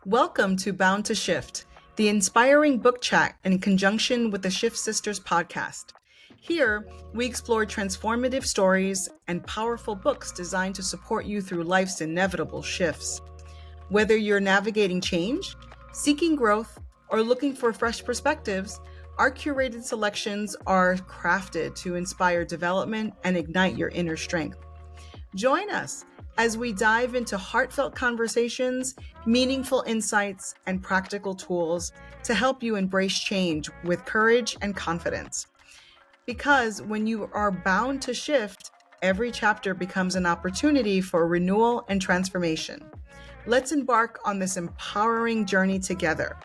Welcome to Bound to Shift, the inspiring book chat in conjunction with the Shift Sisters podcast. Here, we explore transformative stories and powerful books designed to support you through life's inevitable shifts. Whether you're navigating change, seeking growth, or looking for fresh perspectives, our curated selections are crafted to inspire development and ignite your inner strength. Join us as we dive into heartfelt conversations, meaningful insights, and practical tools to help you embrace change with courage and confidence. Because when you are bound to shift, every chapter becomes an opportunity for renewal and transformation. Let's embark on this empowering journey together.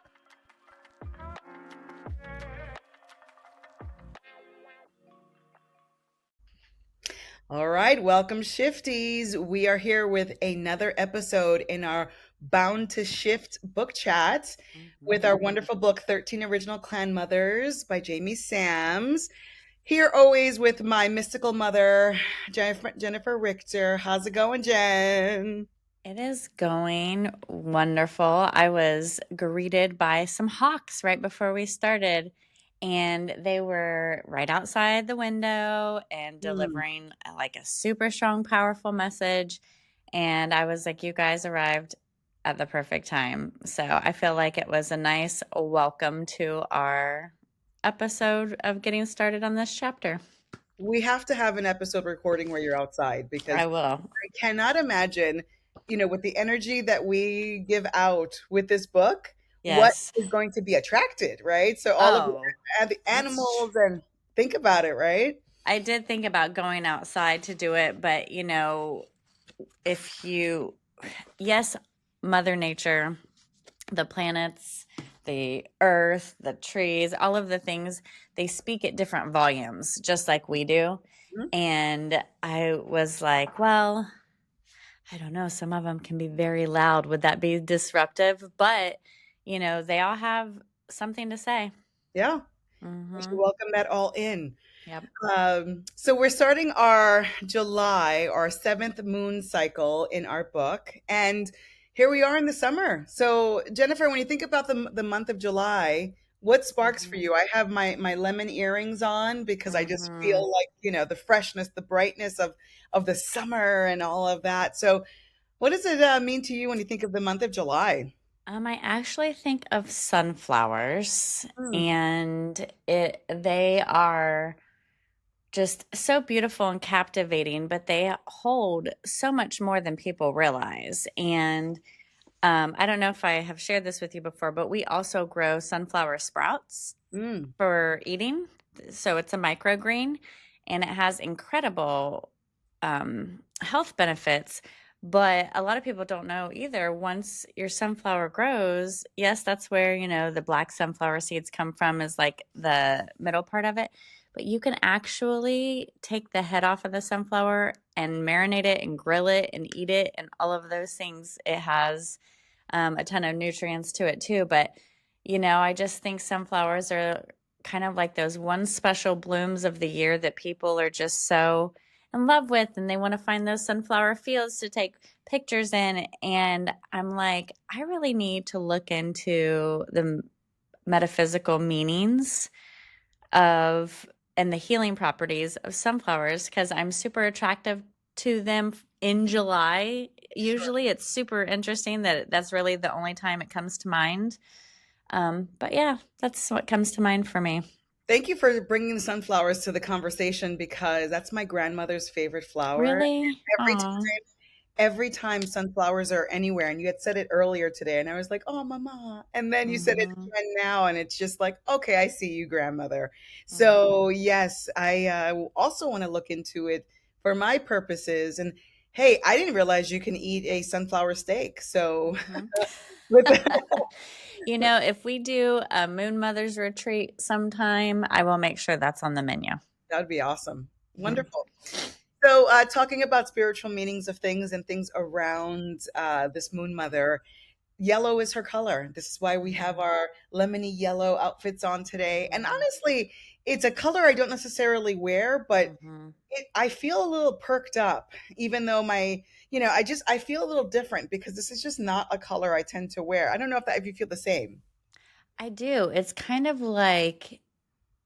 All right, welcome Shifties. We are here with another episode in our Bound to Shift book chat with our wonderful book, 13 Original Clan Mothers by Jamie Sams. Here always with my mystical mother, Jennifer Richter. How's it going, Jen? It is going wonderful. I was greeted by some hawks right before we started, and they were right outside the window and delivering like a super strong, powerful message. And I was like, you guys arrived at the perfect time. So I feel like it was a nice welcome to our episode of getting started on this chapter. We have to have an episode recording where you're outside because I will. I cannot imagine, with the energy that we give out with this book, what Yes. is going to be attracted, right? So all of the That's animals and think about it, right? I did think about going outside to do it, but if you, yes, Mother Nature, the planets, the earth, the trees, all of the things, they speak at different volumes, just like we do. Mhm. And I was like, well, I don't know. Some of them can be very loud. Would that be disruptive? But, they all have something to say. Yeah, we should Mm-hmm. welcome that all in. Yep. So we're starting our July, our seventh moon cycle in our book, and here we are in the summer. So Jennifer, when you think about the month of July, what sparks for Mm-hmm. you? I have my lemon earrings on because I just Mm-hmm. feel like the freshness, the brightness of the summer and all of that. So what does it mean to you when you think of the month of July? I actually think of sunflowers, Mm, and they are just so beautiful and captivating, but they hold so much more than people realize. And I don't know if I have shared this with you before, but we also grow sunflower sprouts mm, for eating. So it's a microgreen, and it has incredible health benefits. But a lot of people don't know either. Once your sunflower grows, yes, that's where, the black sunflower seeds come from, is like the middle part of it. But you can actually take the head off of the sunflower and marinate it and grill it and eat it and all of those things. It has a ton of nutrients to it too. But, I just think sunflowers are kind of like those one special blooms of the year that people are just so in love with, and they want to find those sunflower fields to take pictures in. And I'm like, I really need to look into the metaphysical meanings of and the healing properties of sunflowers, because I'm super attractive to them in July. sure. Usually it's super interesting that that's really the only time it comes to mind. But yeah, that's what comes to mind for me. Thank you for bringing the sunflowers to the conversation because that's my grandmother's favorite flower. Really? Every Oh. every time sunflowers are anywhere, and you had said it earlier today, and I was like, "Oh, mama," and then you said it Mm-hmm. again now, and it's just like, "Okay, I see you, grandmother." Mm-hmm. So yes, I also want to look into it for my purposes. And hey, I didn't realize you can eat a sunflower steak. So Mm-hmm. with If we do a Moon Mothers retreat sometime, I will make sure that's on the menu. that would be awesome, Mhm. wonderful. So, talking about spiritual meanings of things and things around this moon mother, yellow is her color. This is why we have Mhm. our lemony yellow outfits on today. And Mhm. honestly, It's a color I don't necessarily wear, but Mm-hmm. I feel a little perked up, even though I feel a little different because this is just not a color I tend to wear. I don't know if you feel the same. I do. It's kind of like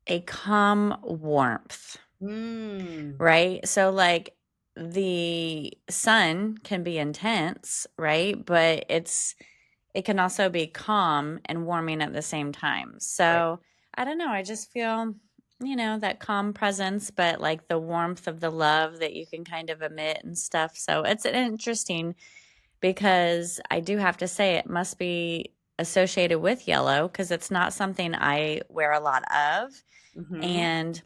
a calm warmth, Mm, right? So, like, the sun can be intense, right? But it can also be calm and warming at the same time. right. So, I don't know. I just feel, that calm presence, but like the warmth of the love that you can kind of emit and stuff. So, it's interesting because I do have to say it must be associated with yellow because it's not something I wear a lot of. Mm-hmm. And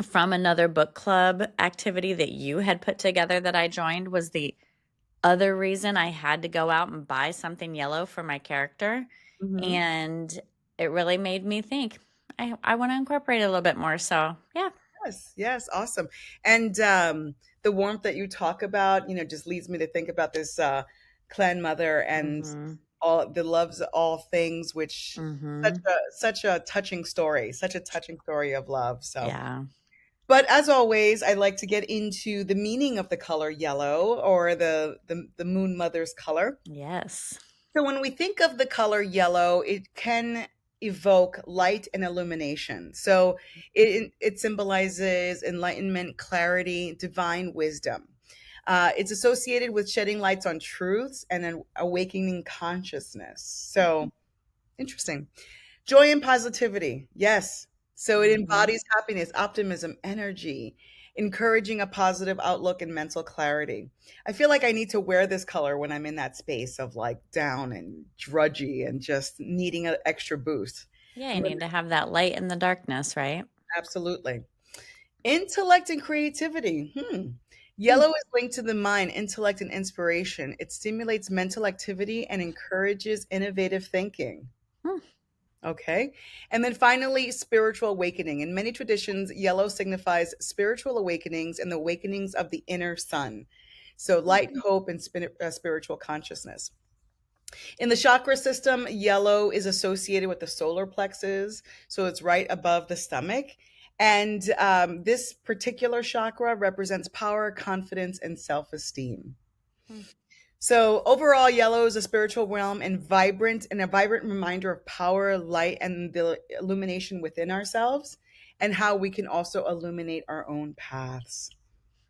from another book club activity that you had put together that I joined was the other reason I had to go out and buy something yellow for my character. Mm-hmm. And it really made me think I want to incorporate it a little bit more. So, yeah. Yes, yes, awesome. And the warmth that you talk about, just leads me to think about this clan mother and Mhm. all the loves all things, which Mhm. such a touching story, such a touching story of love. So, Yeah. but as always, I like to get into the meaning of the color yellow or the moon mother's color. Yes. So when we think of the color yellow, it can evoke light and illumination. So it symbolizes enlightenment, clarity, divine wisdom. It's associated with shedding lights on truths and an awakening consciousness. So interesting. Joy and positivity. Yes. So it Mhm. embodies happiness, optimism, energy, encouraging a positive outlook and mental clarity. I feel like I need to wear this color when I'm in that space of like down and drudgy and just needing an extra boost. Yeah, you I'm gonna- need to have that light in the darkness, right? Absolutely. Intellect and creativity. Hmm. Yellow is linked to the mind, intellect, and inspiration. It stimulates mental activity and encourages innovative thinking. Hmm. Okay. And then finally, spiritual awakening. In many traditions, yellow signifies spiritual awakenings and the awakenings of the inner sun. So, light, hope, and spiritual consciousness. In the chakra system, yellow is associated with the solar plexus. So, it's right above the stomach. And this particular chakra represents power, confidence, and self esteem. Hmm. So overall, yellow is a spiritual realm and a vibrant reminder of power, light, and the illumination within ourselves, and how we can also illuminate our own paths.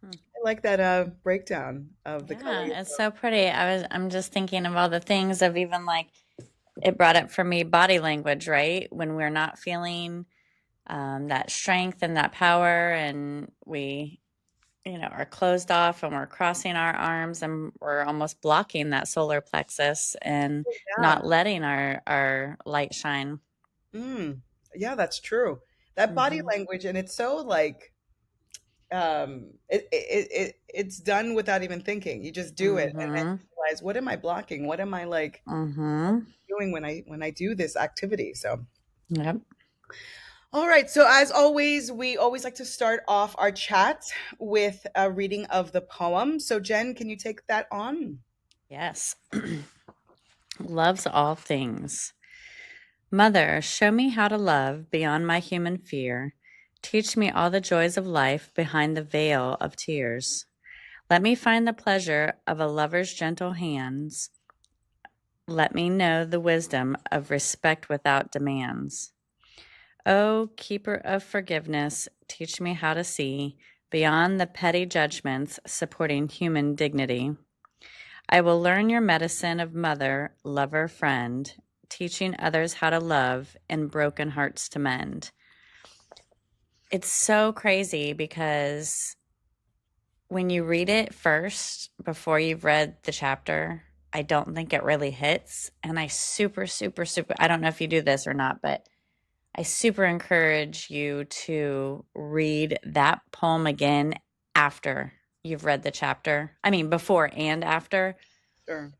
Hmm. I like that breakdown of the color Yeah, it's yellow. so pretty. I'm just thinking of all the things of even like it brought up for me body language, right? When we're not feeling that strength and that power, and we, are closed off and we're crossing our arms and we're almost blocking that solar plexus and Yeah. not letting our light shine. Mm, yeah, that's true. That body Mm-hmm. language, and it's so like it's done without even thinking. You just do it, and then Mm-hmm. you realize, what am I blocking? What am I like Mm-hmm. doing when I do this activity? So. Yep. All right. So, as always, we always like to start off our chat with a reading of the poem. So, Jen, can you take that on? Yes. Loves all things. Mother, show me how to love beyond my human fear. Teach me all the joys of life behind the veil of tears. Let me find the pleasure of a lover's gentle hands. Let me know the wisdom of respect without demands. O keeper of forgiveness, teach me how to see beyond the petty judgments supporting human dignity. I will learn your medicine of mother, lover, friend, teaching others how to love and broken hearts to mend. It's so crazy because when you read it first before you've read the chapter, I don't think it really hits. And I super, super, super, I don't know if you do this or not, but I super encourage you to read that poem again after you've read the chapter. I mean, before and after. Sure.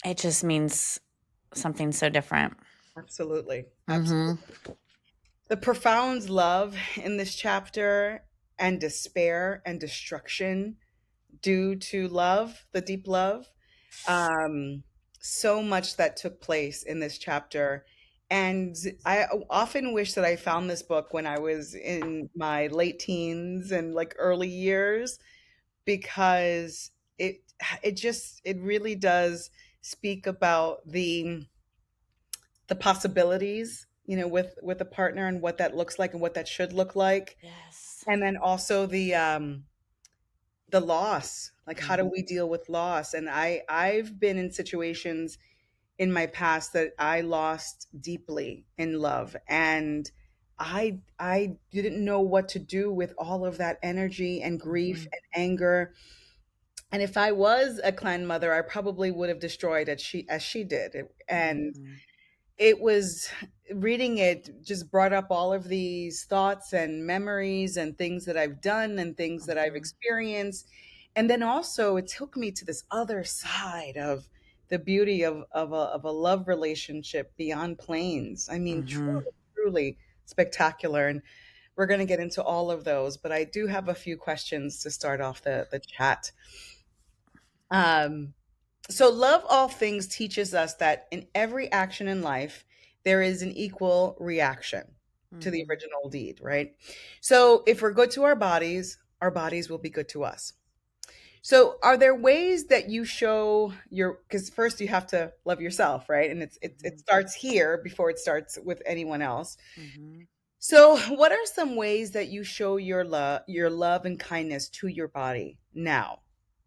It just means something so different. Absolutely. Absolutely. Mhm. The profound love in this chapter and despair and destruction due to love, the deep love. Um, so much that took place in this chapter. And I often wish that I found this book when I was in my late teens and like early years, because it it really does speak about the possibilities, with a partner and what that looks like and what that should look like. Yes. And then also the loss, like how do Mhm. we deal with loss? And I've been in situations in my past that I lost deeply in love, and I didn't know what to do with all of that energy and grief Mhm. and anger. And if I was a clan mother, I probably would have destroyed as she did. And Mhm. it was reading it just brought up all of these thoughts and memories and things that I've done and things that I've Mhm. experienced. And then also it took me to this other side of the beauty of a love relationship beyond planes. I mean, Mhm. truly, truly spectacular. And we're going to get into all of those, but I do have a few questions to start off the chat. Um, so, love all things teaches us that in every action in life, there is an equal reaction to the Mhm. original deed, right? So, if we're good to our bodies will be good to us. So, are there ways that you show because first you have to love yourself, right? And it Mhm. starts here before it starts with anyone else. Mhm. So, what are some ways that you show your love and kindness to your body now?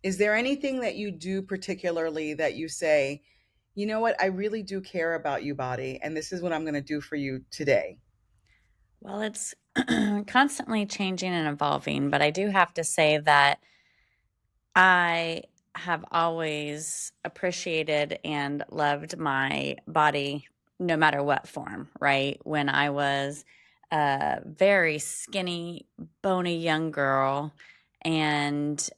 Is there anything that you do particularly that you say, you know what, I really do care about you, body, and this is what I'm going to do for you today? Well, it's constantly changing and evolving, but I do have to say that I have always appreciated and loved my body no matter what form, right? When I was a very skinny, bony young girl, and,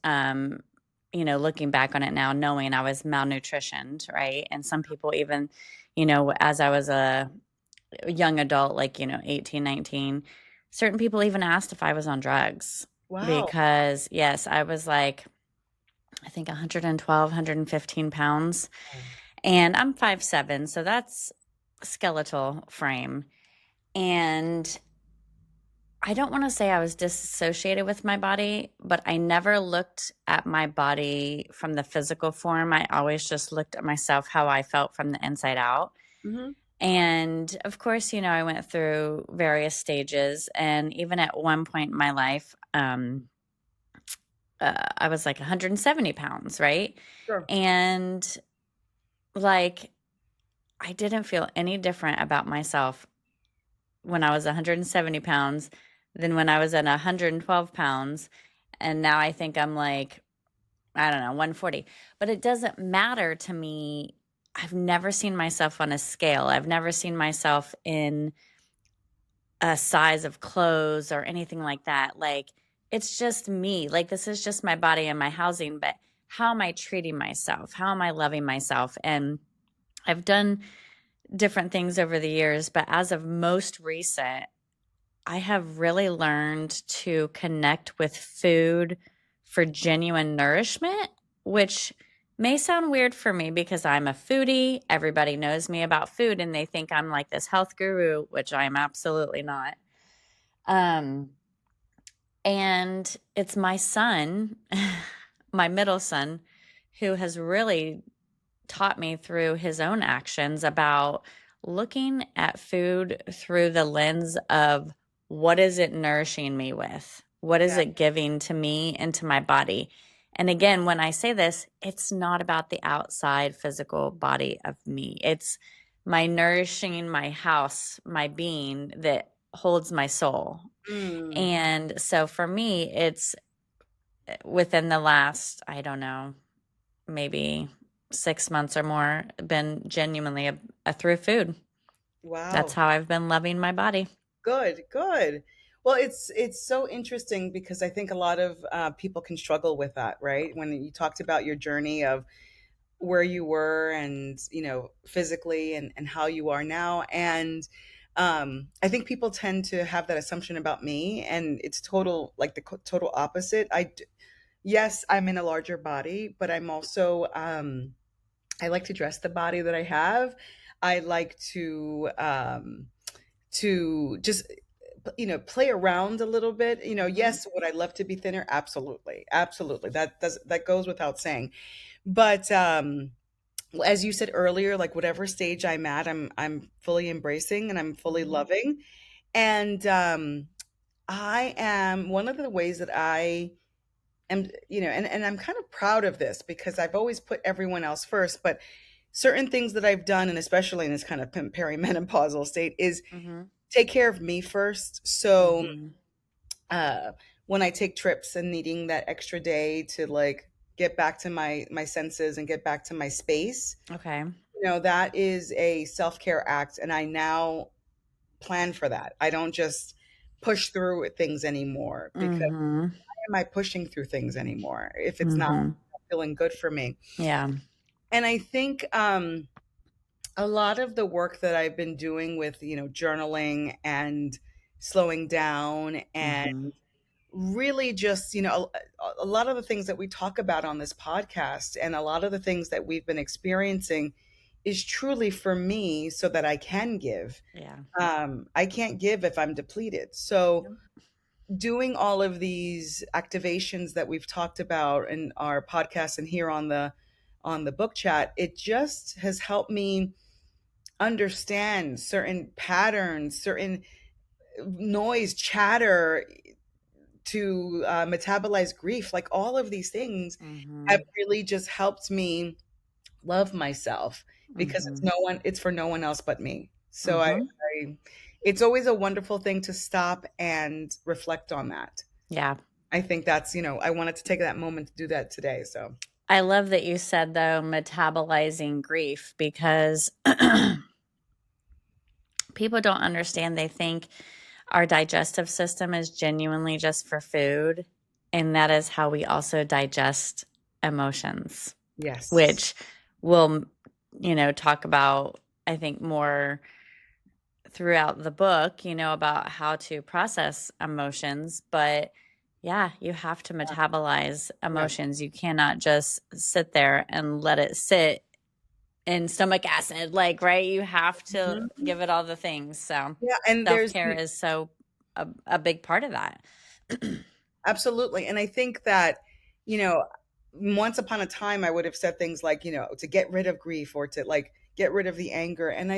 looking back on it now, knowing I was malnutritioned, right? And some people even, as I was a young adult, like, 18, 19, certain people even asked if I was on drugs Wow. because, yes, I was like, I think 112, 115 pounds. And I'm 5'7", so that's skeletal frame. And I don't want to say I was disassociated with my body, but I never looked at my body from the physical form. I always just looked at myself how I felt from the inside out. Hmm. And of course, I went through various stages. And even at one point in my life, I was like 170 pounds, right? Sure. And like, I didn't feel any different about myself when I was 170 pounds than when I was at 112 pounds. And now I think I'm like, I don't know, 140. But it doesn't matter to me. I've never seen myself on a scale. I've never seen myself in a size of clothes or anything like that. Like, it's just me. Like, this is just my body and my housing. But how am I treating myself? How am I loving myself? And I've done different things over the years, but as of most recent, I have really learned to connect with food for genuine nourishment, which may sound weird for me because I'm a foodie. Everybody knows me about food and they think I'm like this health guru, which I am absolutely not. Um, and it's my son, my middle son, who has really taught me through his own actions about looking at food through the lens of what is it nourishing me with? What is Yeah. it giving to me and to my body? And again, when I say this, it's not about the outside physical body of me. It's my nourishing my house, my being that holds my soul. Mm. And so for me, it's within the last, I don't know, maybe 6 months or more, been genuinely a through food. That's Wow. how I've been loving my body. Good, good. Well, it's so interesting because I think a lot of people can struggle with that, right? When you talked about your journey of where you were and physically and how you are now, and I think people tend to have that assumption about me, and it's total opposite. Yes, I'm in a larger body, but I'm also I like to dress the body that I have. I like to just play around a little bit. Mm-hmm. Yes, would I love to be thinner? Absolutely, absolutely. That goes without saying. But as you said earlier, like whatever stage I'm at, I'm fully embracing and I'm fully Mm-hmm. loving. And I am one of the ways that I am, and I'm kind of proud of this because I've always put everyone else first, but certain things that I've done, and especially in this kind of perimenopausal state, is Mm-hmm. take care of me first. So Mm-hmm. uh, when I take trips and needing that extra day to like get back to my senses and get back to my space, Okay. that is a self-care act, and I now plan for that. I don't just push through with things anymore, because Mm-hmm. why am I pushing through things anymore if it's not Mm-hmm. feeling good for me? Yeah. And I think a lot of the work that I've been doing with, journaling and slowing down, and Mm-hmm. really just, a lot of the things that we talk about on this podcast and a lot of the things that we've been experiencing is truly for me so that I can give. Yeah. I can't give if I'm depleted. So Yep. doing all of these activations that we've talked about in our podcast and here on the book chat, it just has helped me understand certain patterns, certain noise, chatter, to metabolize grief. Like all of these things have Mm-hmm. really just helped me love myself, because Mm-hmm. it's for no one else but me. So Mm-hmm. I it's always a wonderful thing to stop and reflect on that. Yeah. I think that's, I wanted to take that moment to do that today. So I love that you said, though, metabolizing grief, because people don't understand. They think our digestive system is genuinely just for food, and that is how we also digest emotions, yes. which we'll, talk about, I think, more throughout the book, about how to process emotions. But yeah, you have to metabolize Yeah. emotions. You cannot just sit there and let it sit in stomach acid, like, right? You have to Mhm. give it all the things. So Yeah, and there's self-care is so a big part of that. absolutely. And I think that, you know, once upon a time I would have said things like, to get rid of grief or to like get rid of the anger. And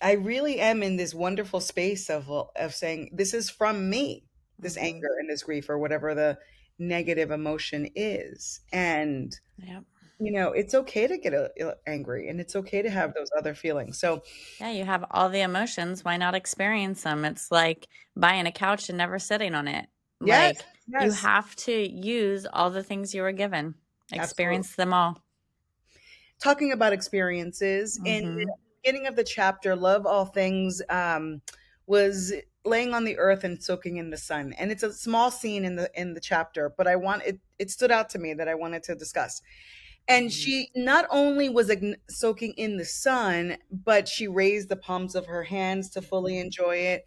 I really am in this wonderful space of saying this is from me, this Mhm. anger and this grief or whatever the negative emotion is. And Yep. it's okay to get angry, and it's okay to have those other feelings. So, Yeah, you have all the emotions. Why not experience them? It's like buying a couch and never sitting on it. yes, Like, you yes, have to use all the things you were given, absolutely. experience them all. Talking about experiences, in the Mhm. beginning of the chapter, Love All Things was laying on the earth and soaking in the sun. And it's a small scene in the chapter, but it stood out to me that I wanted to discuss. And Mhm. she not only was soaking in the sun, but she raised the palms of her hands to fully Mhm. enjoy it.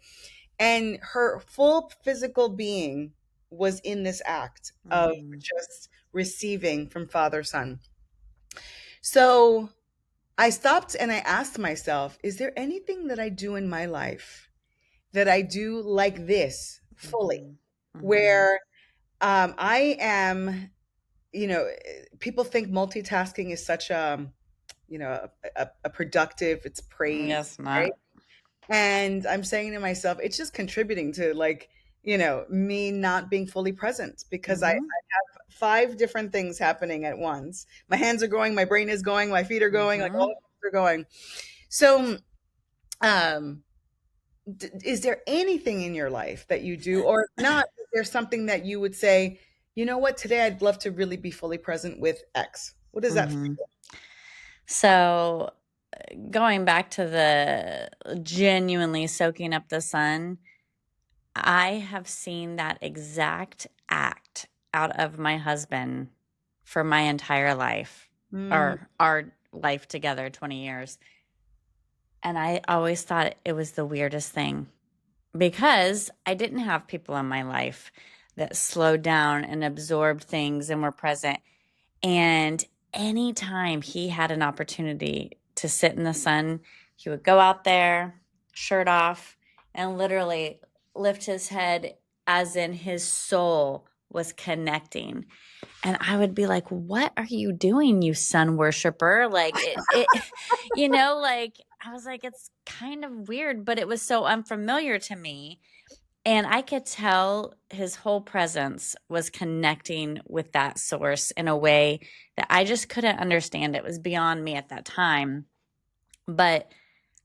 And her full physical being was in this act of Mhm. just receiving from Father Son. So I stopped and I asked myself, is there anything that I do in my life that I do like this fully, Mhm. Mhm. where I am, people think multitasking is such a productive, it's praised, Yes, right? not. And I'm saying to myself, it's just contributing to like, me not being fully present, because I Mhm. have five different things happening at once. My hands are going, my brain is going, my feet are going, like all Mhm. the things are going. So, um, is there anything in your life that you do, or if not, is there something that you would say, you know what, today I'd love to really be fully present with X? What is that for Mhm. So, going back to the genuinely soaking up the sun, I have seen that exact act out of my husband for my entire life, you? or our life together, 20 years. And I always thought it was the weirdest thing, because I didn't have people in my life that slowed down and absorbed things and were present. And anytime he had an opportunity to sit in the sun. He would go out there, shirt off, and literally lift his head as in his soul was connecting. And I would be like, what are you doing, you sun worshiper? Like like I was like, it's kind of weird, but it was so unfamiliar to me. And I could tell his whole presence was connecting with that source in a way that I just couldn't understand. It was beyond me at that time. But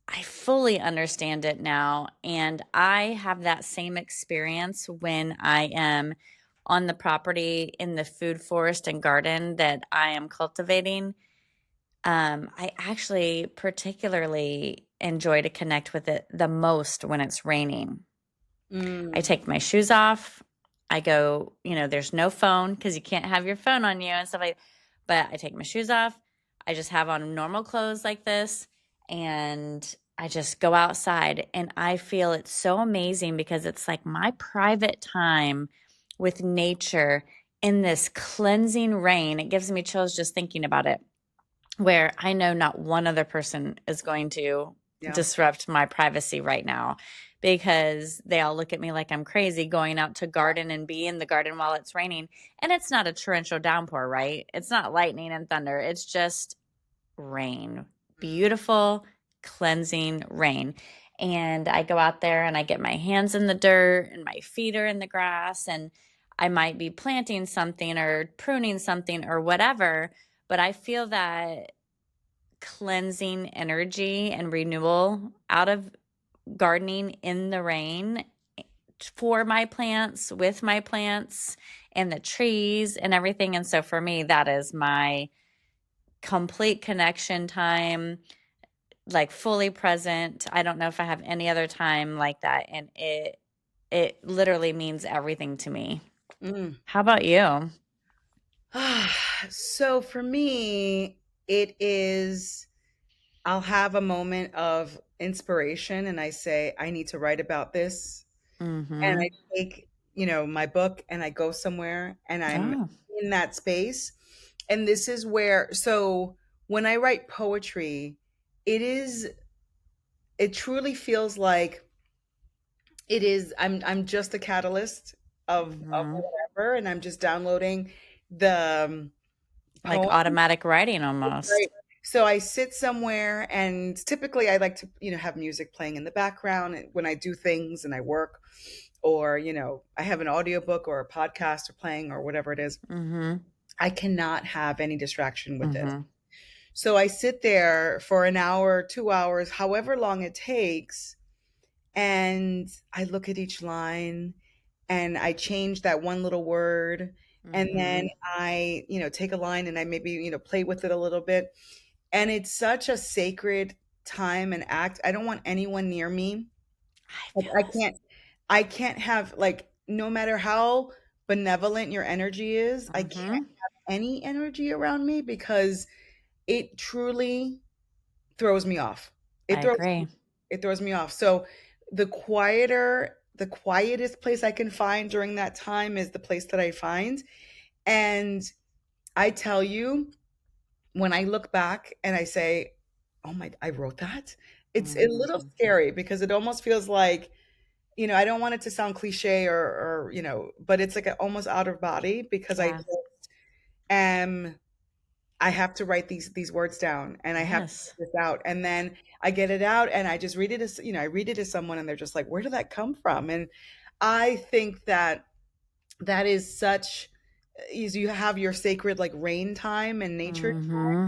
I fully understand it now. And I have that same experience when I am on the property in the food forest and garden that I am cultivating. I actually particularly enjoy to connect with it the most when it's raining. I Mm. take my shoes off. I go, there's no phone because you can't have your phone on you and stuff like that. But I take my shoes off. I just have on normal clothes like this. And I just go outside and I feel it's so amazing because it's like my private time with nature in this cleansing rain. It gives me chills just thinking about it, where I know not one other person is going to Yeah. disrupt my privacy right now because they all look at me like I'm crazy going out to garden and be in the garden while it's raining. And it's not a torrential downpour, right? It's not lightning and thunder. It's just rain. Beautiful, cleansing rain. And I go out there and I get my hands in the dirt and my feet are in the grass and I might be planting something or pruning something or whatever, but I feel that cleansing energy and renewal out of gardening in the rain for my plants, with my plants and the trees and everything. And so for me, that is my complete connection time, like fully present. I don't know if I have any other time like that. And it literally means everything to me. Mm. How about you? So for me, it is, I'll have a moment of inspiration and I say, I need to write about this. And Mm-hmm. I take, my book and I go somewhere and I'm Oh. in that space. And this is where, so when I write poetry, it is, it truly feels like it is, I'm just a catalyst of Mm-hmm. whatever, and I'm just downloading the Like poem. automatic writing almost. Right. So I sit somewhere and typically I like to, have music playing in the background when I do things and I work, or, I have an audiobook or a podcast or playing or whatever it is. Mm-hmm. I cannot have any distraction with this. Mm-hmm. So I sit there for an hour, 2 hours, however long it takes, and I look at each line and I change that one little word. And then Mm-hmm. I, take a line and I maybe, play with it a little bit. And it's such a sacred time and act. I don't want anyone near me. I Like, feel I this. can't have, like, no matter how benevolent your energy is, I can't Mm-hmm. have any energy around me because it truly throws me off. I It throws agree. it throws me off. So the quietest place I can find during that time is the place that I find. And I tell you, when I look back and I say, "Oh my, I wrote that." It's a little Mm-hmm. scary because it almost feels like, I don't want it to sound cliche or, but it's like a, almost out of body because I Yeah. just am, I have to write these words down and I have to Yes. get this out. And then I get it out and I just read it as, I read it to someone and they're just like, where did that come from? And I think that that is such, is you have your sacred like rain time and nature. Mm-hmm.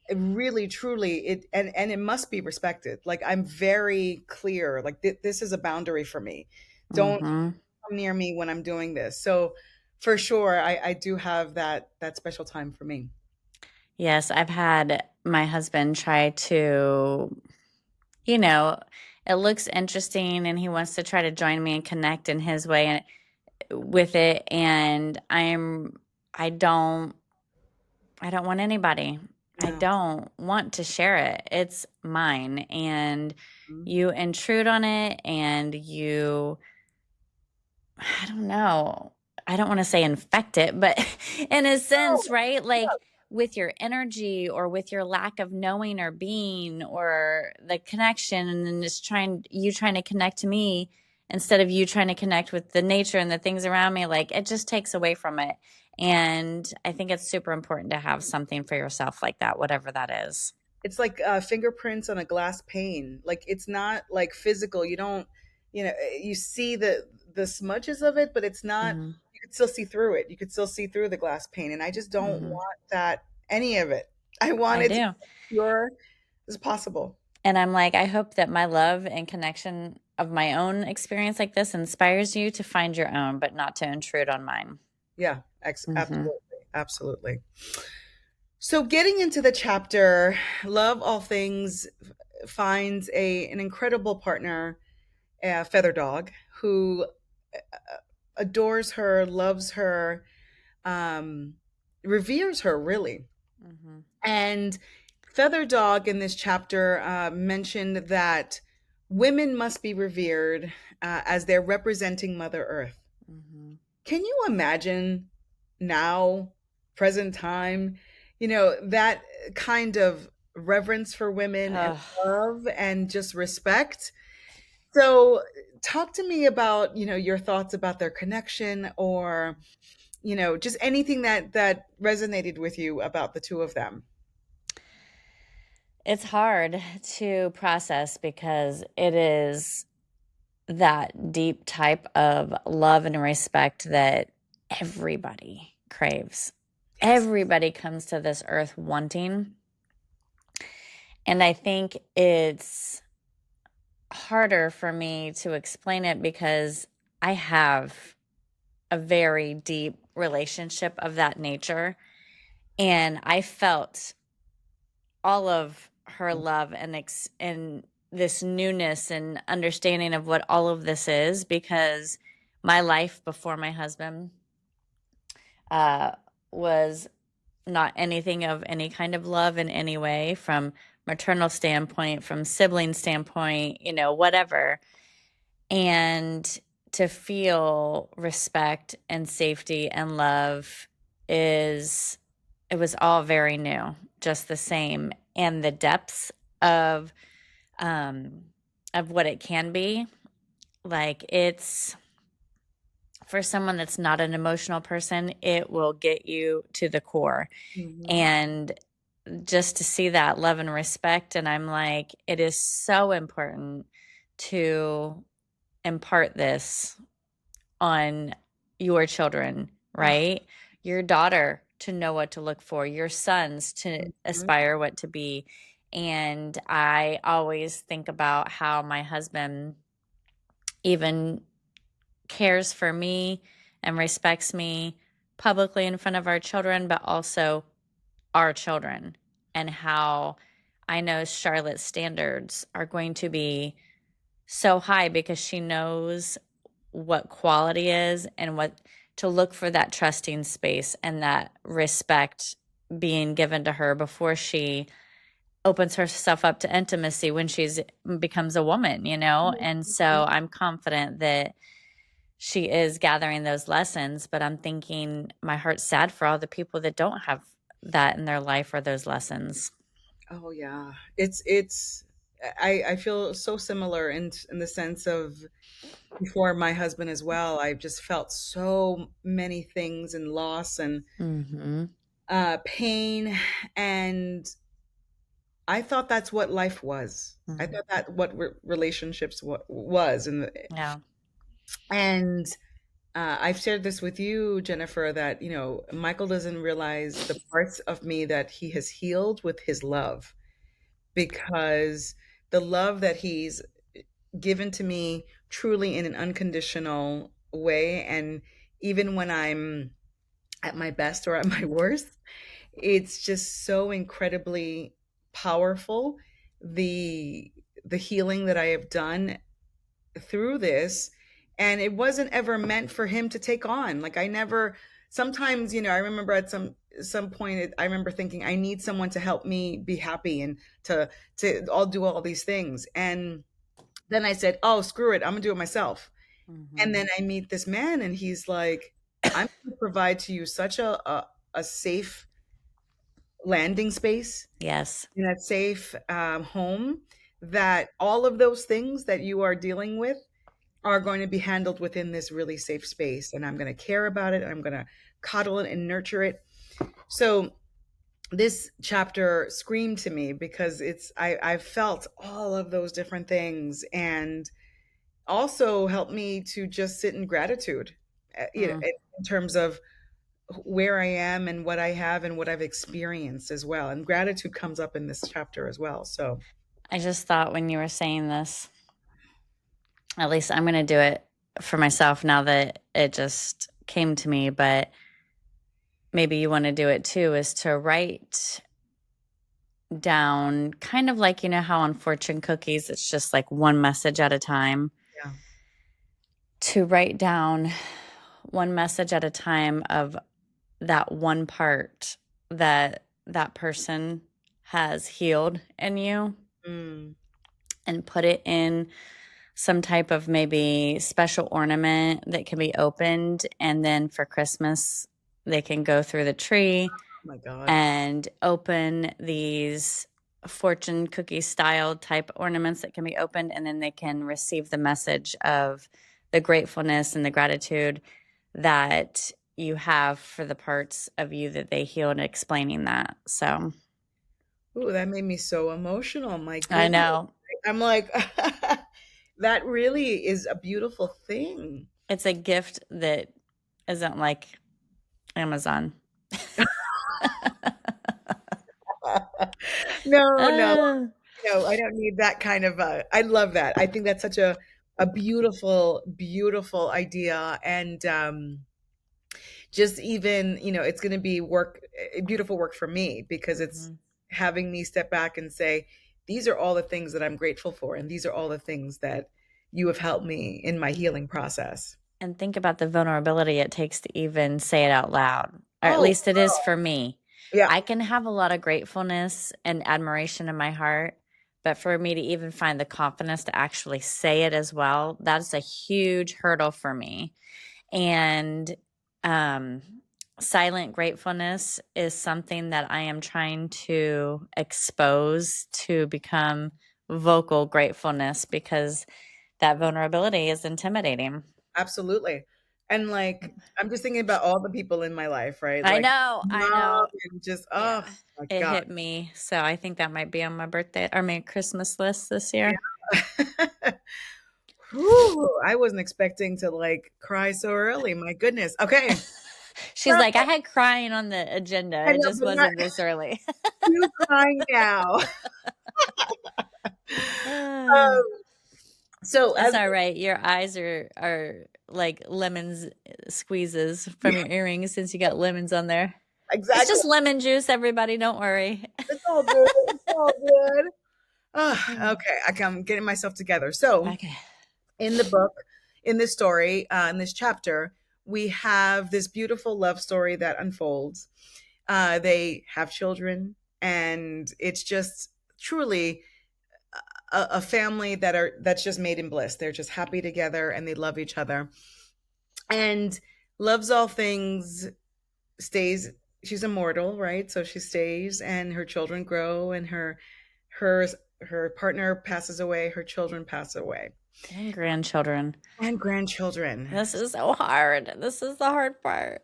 It really truly it, and it must be respected. Like, I'm very clear, like this is a boundary for me. Don't Mm-hmm. come near me when I'm doing this. So for sure I do have that special time for me. Yes, I've had my husband try to, you know, it looks interesting and he wants to try to join me and connect in his way and with it. And I don't, I don't want anybody. I No. don't want to share it. It's mine. And you intrude on it and you, I don't know. I don't want to say infect it, but in a sense, right? Like with your energy or with your lack of knowing or being or the connection, and then just trying to connect to me instead of you trying to connect with the nature and the things around me, like it just takes away from it. And I think it's super important to have something for yourself like that, whatever that is. It's like fingerprints on a glass pane. Like it's not like physical. You don't, you see the smudges of it, but it's not. Hmm. You could still see through it. You could still see through the glass pane, and I just don't Hmm. want that any of it. I want I it to be do. as pure as possible. And I'm like, I hope that my love and connection of my own experience like this inspires you to find your own, but not to intrude on mine. Yeah, Hmm. absolutely, absolutely. So getting into the chapter, love all things finds an incredible partner, a feather dog, who adores her, loves her, um, reveres her really. Hmm. And Feather Dog in this chapter mentioned that women must be revered as they're representing Mother Earth. Hmm. Can you imagine now, present time, that kind of reverence for women and Ugh. love and just respect? So, talk to me about, your thoughts about their connection, or, just anything that resonated with you about the two of them. It's hard to process because it is that deep type of love and respect that everybody craves. Yes. Everybody comes to this earth wanting. And I think it's harder for me to explain it because I have a very deep relationship of that nature. And I felt all of her love and this newness and understanding of what all of this is, because my life before my husband uh, was not anything of any kind of love in any way, from maternal standpoint, from sibling standpoint, whatever. And to feel respect and safety and love is it was all very new, just the same. And the depths of um of what it can be, like it's for someone that's not an emotional person, it will get you to the core. Mhm. And just to see that love and respect, and I'm like, it is so important to impart this on your children, Ah, right? Your daughter to know what to look for, your sons to mhm. aspire what to be. And I always think about how my husband even cares for me and respects me publicly in front of our children, but also our children, and how I know Charlotte's standards are going to be so high because she knows what quality is and what to look for, that trusting space and that respect being given to her before she opens herself up to intimacy when she's becomes a woman, and so I'm confident that she is gathering those lessons, but I'm thinking my heart's sad for all the people that don't have that in their life or those lessons. Oh yeah, it's. I feel so similar in the sense of before my husband as well. I've just felt so many things and loss and Mhm. pain, and I thought that's what life was. I Mhm. thought that what relationships was, Yeah. and I've shared this with you, Jennifer, that Michael doesn't realize the parts of me that he has healed with his love, because the love that he's given to me truly in an unconditional way, and even when I'm at my best or at my worst, it's just so incredibly powerful, the the healing that I have done through this. And it wasn't ever meant for him to take on. Like I never, sometimes, I remember at some point I remember thinking I need someone to help me be happy and to all do all these things. And then I said, oh, screw it, I'm gonna do it myself. And Mhm. then I meet this man and he's like, I'm gonna provide to you such a safe landing space, Yes. in that safe home, that all of those things that you are dealing with are going to be handled within this really safe space. And I'm going to care about it. And I'm going to coddle it and nurture it. So this chapter screamed to me because I felt all of those different things, and also helped me to just sit in gratitude, Mm. in terms of where I am and what I have and what I've experienced as well. And gratitude comes up in this chapter as well. So, I just thought when you were saying this, at least I'm going to do it for myself now that it just came to me, but maybe you want to do it too, is to write down kind of like, how on fortune cookies, it's just like one message at a time, yeah. to write down one message at a time of that one part that that person has healed in you, Mm, and put it in some type of maybe special ornament that can be opened. And then for Christmas, they can go through the tree oh my God. and open these fortune cookie style type ornaments that can be opened. And then they can receive the message of the gratefulness and the gratitude that you have for the parts of you that they healed, explaining that. So Ooh, that made me so emotional. My I goodness. know I'm like, that really is a beautiful thing. it's a gift that isn't like Amazon. No, no, Uh, no, I don't need that kind of I love that. I think that's such a beautiful, beautiful idea. And just even, it's going to be beautiful work for me, because it's mhm. having me step back and say, these are all the things that I'm grateful for, and these are all the things that you have helped me in my healing process. And think about the vulnerability it takes to even say it out loud, or at Oh, least it is for me. yeah, I can have a lot of gratefulness and admiration in my heart, but for me to even find the confidence to actually say it as well, that's a huge hurdle for me. And um, silent gratefulness is something that I am trying to expose to become vocal gratefulness, because that vulnerability is intimidating. absolutely. And like, I'm just thinking about all the people in my life, right? I Like, know, I mom, know. and just, oh Yeah, my it God. hit me. So I think that might be on my birthday or my Christmas list this year. Yeah. Whew, I wasn't expecting to like cry so early. My goodness. Okay. She's like, I had crying on the agenda. I It know, just but not wasn't this early. you crying now. Uh, Um, so it's as all right. Your eyes are like lemons squeezes from your earrings since you got lemons on there. It's exactly, just lemon juice, everybody. Don't worry. it's all good. It's all good. Okay, I'm getting myself together. So Okay. in the book, in this story, in this chapter, we have this beautiful love story that unfolds. They have children, and it's just truly a family that's just made in bliss. They're just happy together, and they love each other. And loves all things, stays. She's immortal, right? So she stays, and her children grow, and her her partner passes away, her children pass away, And grandchildren. and grandchildren. This is so hard. This is the hard part.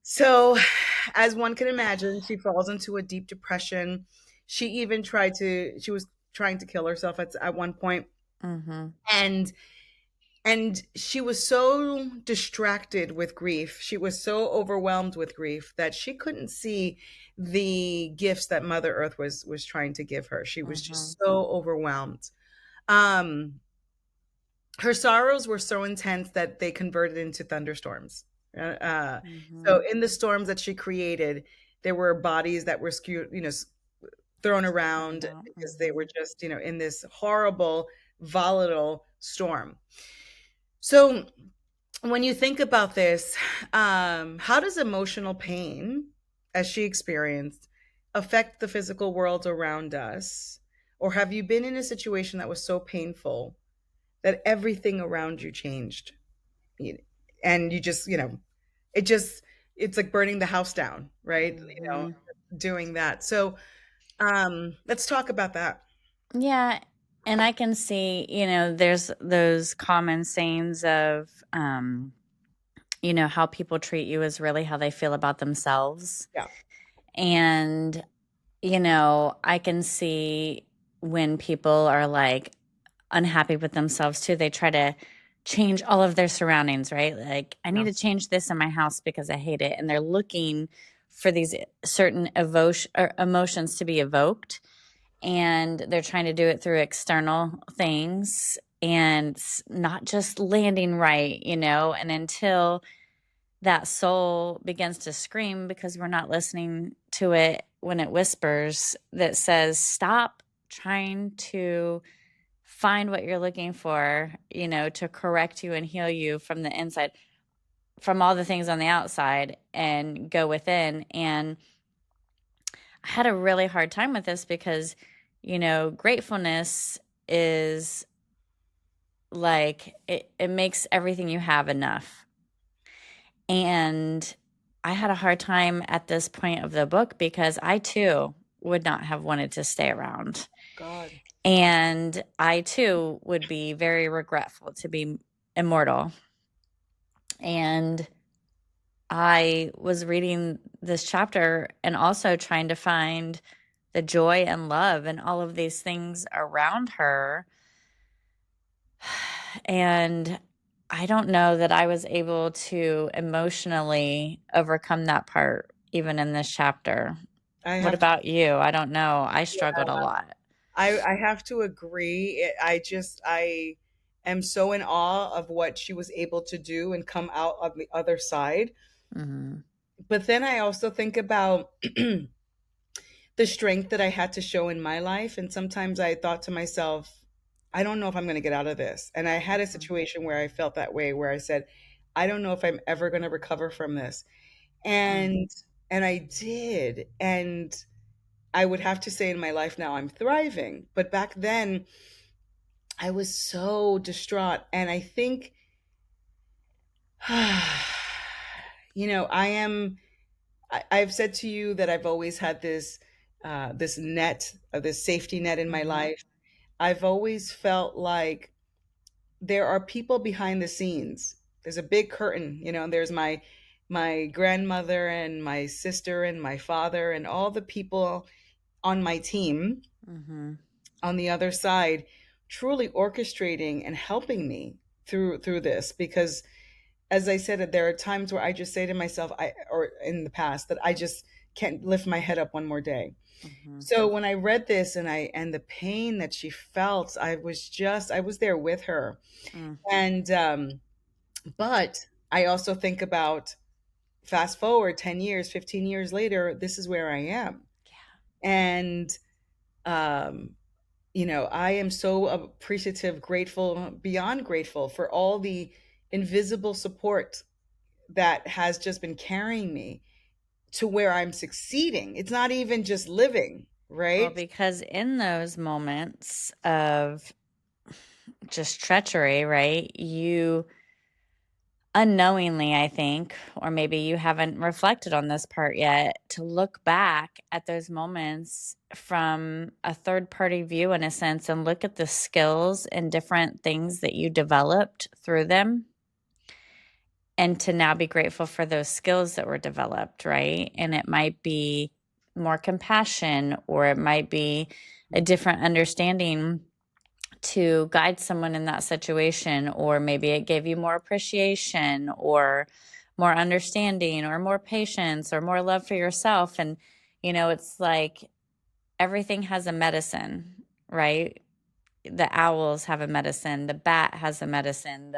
So, as one can imagine, she falls into a deep depression. She was trying to kill herself at one point, Mm-hmm. and she was so distracted with grief. She was so overwhelmed with grief that she couldn't see the gifts that Mother Earth was trying to give her. She was Mm-hmm. just so overwhelmed. Um, her sorrows were so intense that they converted into thunderstorms. Mm-hmm. So in the storms that she created, there were bodies that were thrown around because they Mm-hmm. were just, in this horrible, volatile storm. So when you think about this, how does emotional pain, as she experienced, affect the physical world around us? Or have you been in a situation that was so painful that everything around you changed? And you just, it just, it's like burning the house down, right? Mm-hmm. doing that. So let's talk about that. Yeah, and I can see, there's those common sayings of, how people treat you is really how they feel about themselves. Yeah. And, I can see when people are like unhappy with themselves too, they try to change all of their surroundings, right? Like, I need Yeah. to change this in my house because I hate it. And they're looking for these certain emotions to be evoked, and they're trying to do it through external things, and it's not just landing right, and until that soul begins to scream because we're not listening to it when it whispers, that says, stop trying to find what you're looking for, to correct you and heal you from the inside, from all the things on the outside, and go within. And I had a really hard time with this because, gratefulness is like it makes everything you have enough. And I had a hard time at this point of the book because I too would not have wanted to stay around. God. And I too would be very regretful to be immortal. And I was reading this chapter and also trying to find the joy and love and all of these things around her. And I don't know that I was able to emotionally overcome that part, even in this chapter. I What have to, about you? I don't know. I struggled yeah, a lot. I have to agree. I am so in awe of what she was able to do and come out on the other side. Hmm. But then I also think about the strength that I had to show in my life. And sometimes I thought to myself, I don't know if I'm going to get out of this. And I had a situation where I felt that way, where I said, I don't know if I'm ever going to recover from this. Mm. And I did. And I would have to say in my life now I'm thriving. But back then I was so distraught. And I think, I am, I've said to you that I've always had this net, this safety net in my Hmm. life. I've always felt like there are people behind the scenes. There's a big curtain, and there's my grandmother and my sister and my father and all the people on my team Hmm. on the other side, truly orchestrating and helping me through this. Because as I said, there are times where I just say to myself, or in the past, that I just can't lift my head up one more day. Hmm. So when I read this and the pain that she felt, I was there with her. Mm. And but I also think about, fast forward 10 years, 15 years later, this is where I am. And um I am so appreciative, grateful, beyond grateful for all the invisible support that has just been carrying me to where I'm succeeding. It's not even just living, Well, right? because in those moments of just treachery, right, you unknowingly, I think, or maybe you haven't reflected on this part yet, to look back at those moments from a third party view, in a sense, and look at the skills and different things that you developed through them, and to now be grateful for those skills that were developed, right? And it might be more compassion, or it might be a different understanding to guide someone in that situation, or maybe it gave you more appreciation, or more understanding, or more patience, or more love for yourself. And it's like everything has a medicine, right? The owls have a medicine, the bat has a medicine,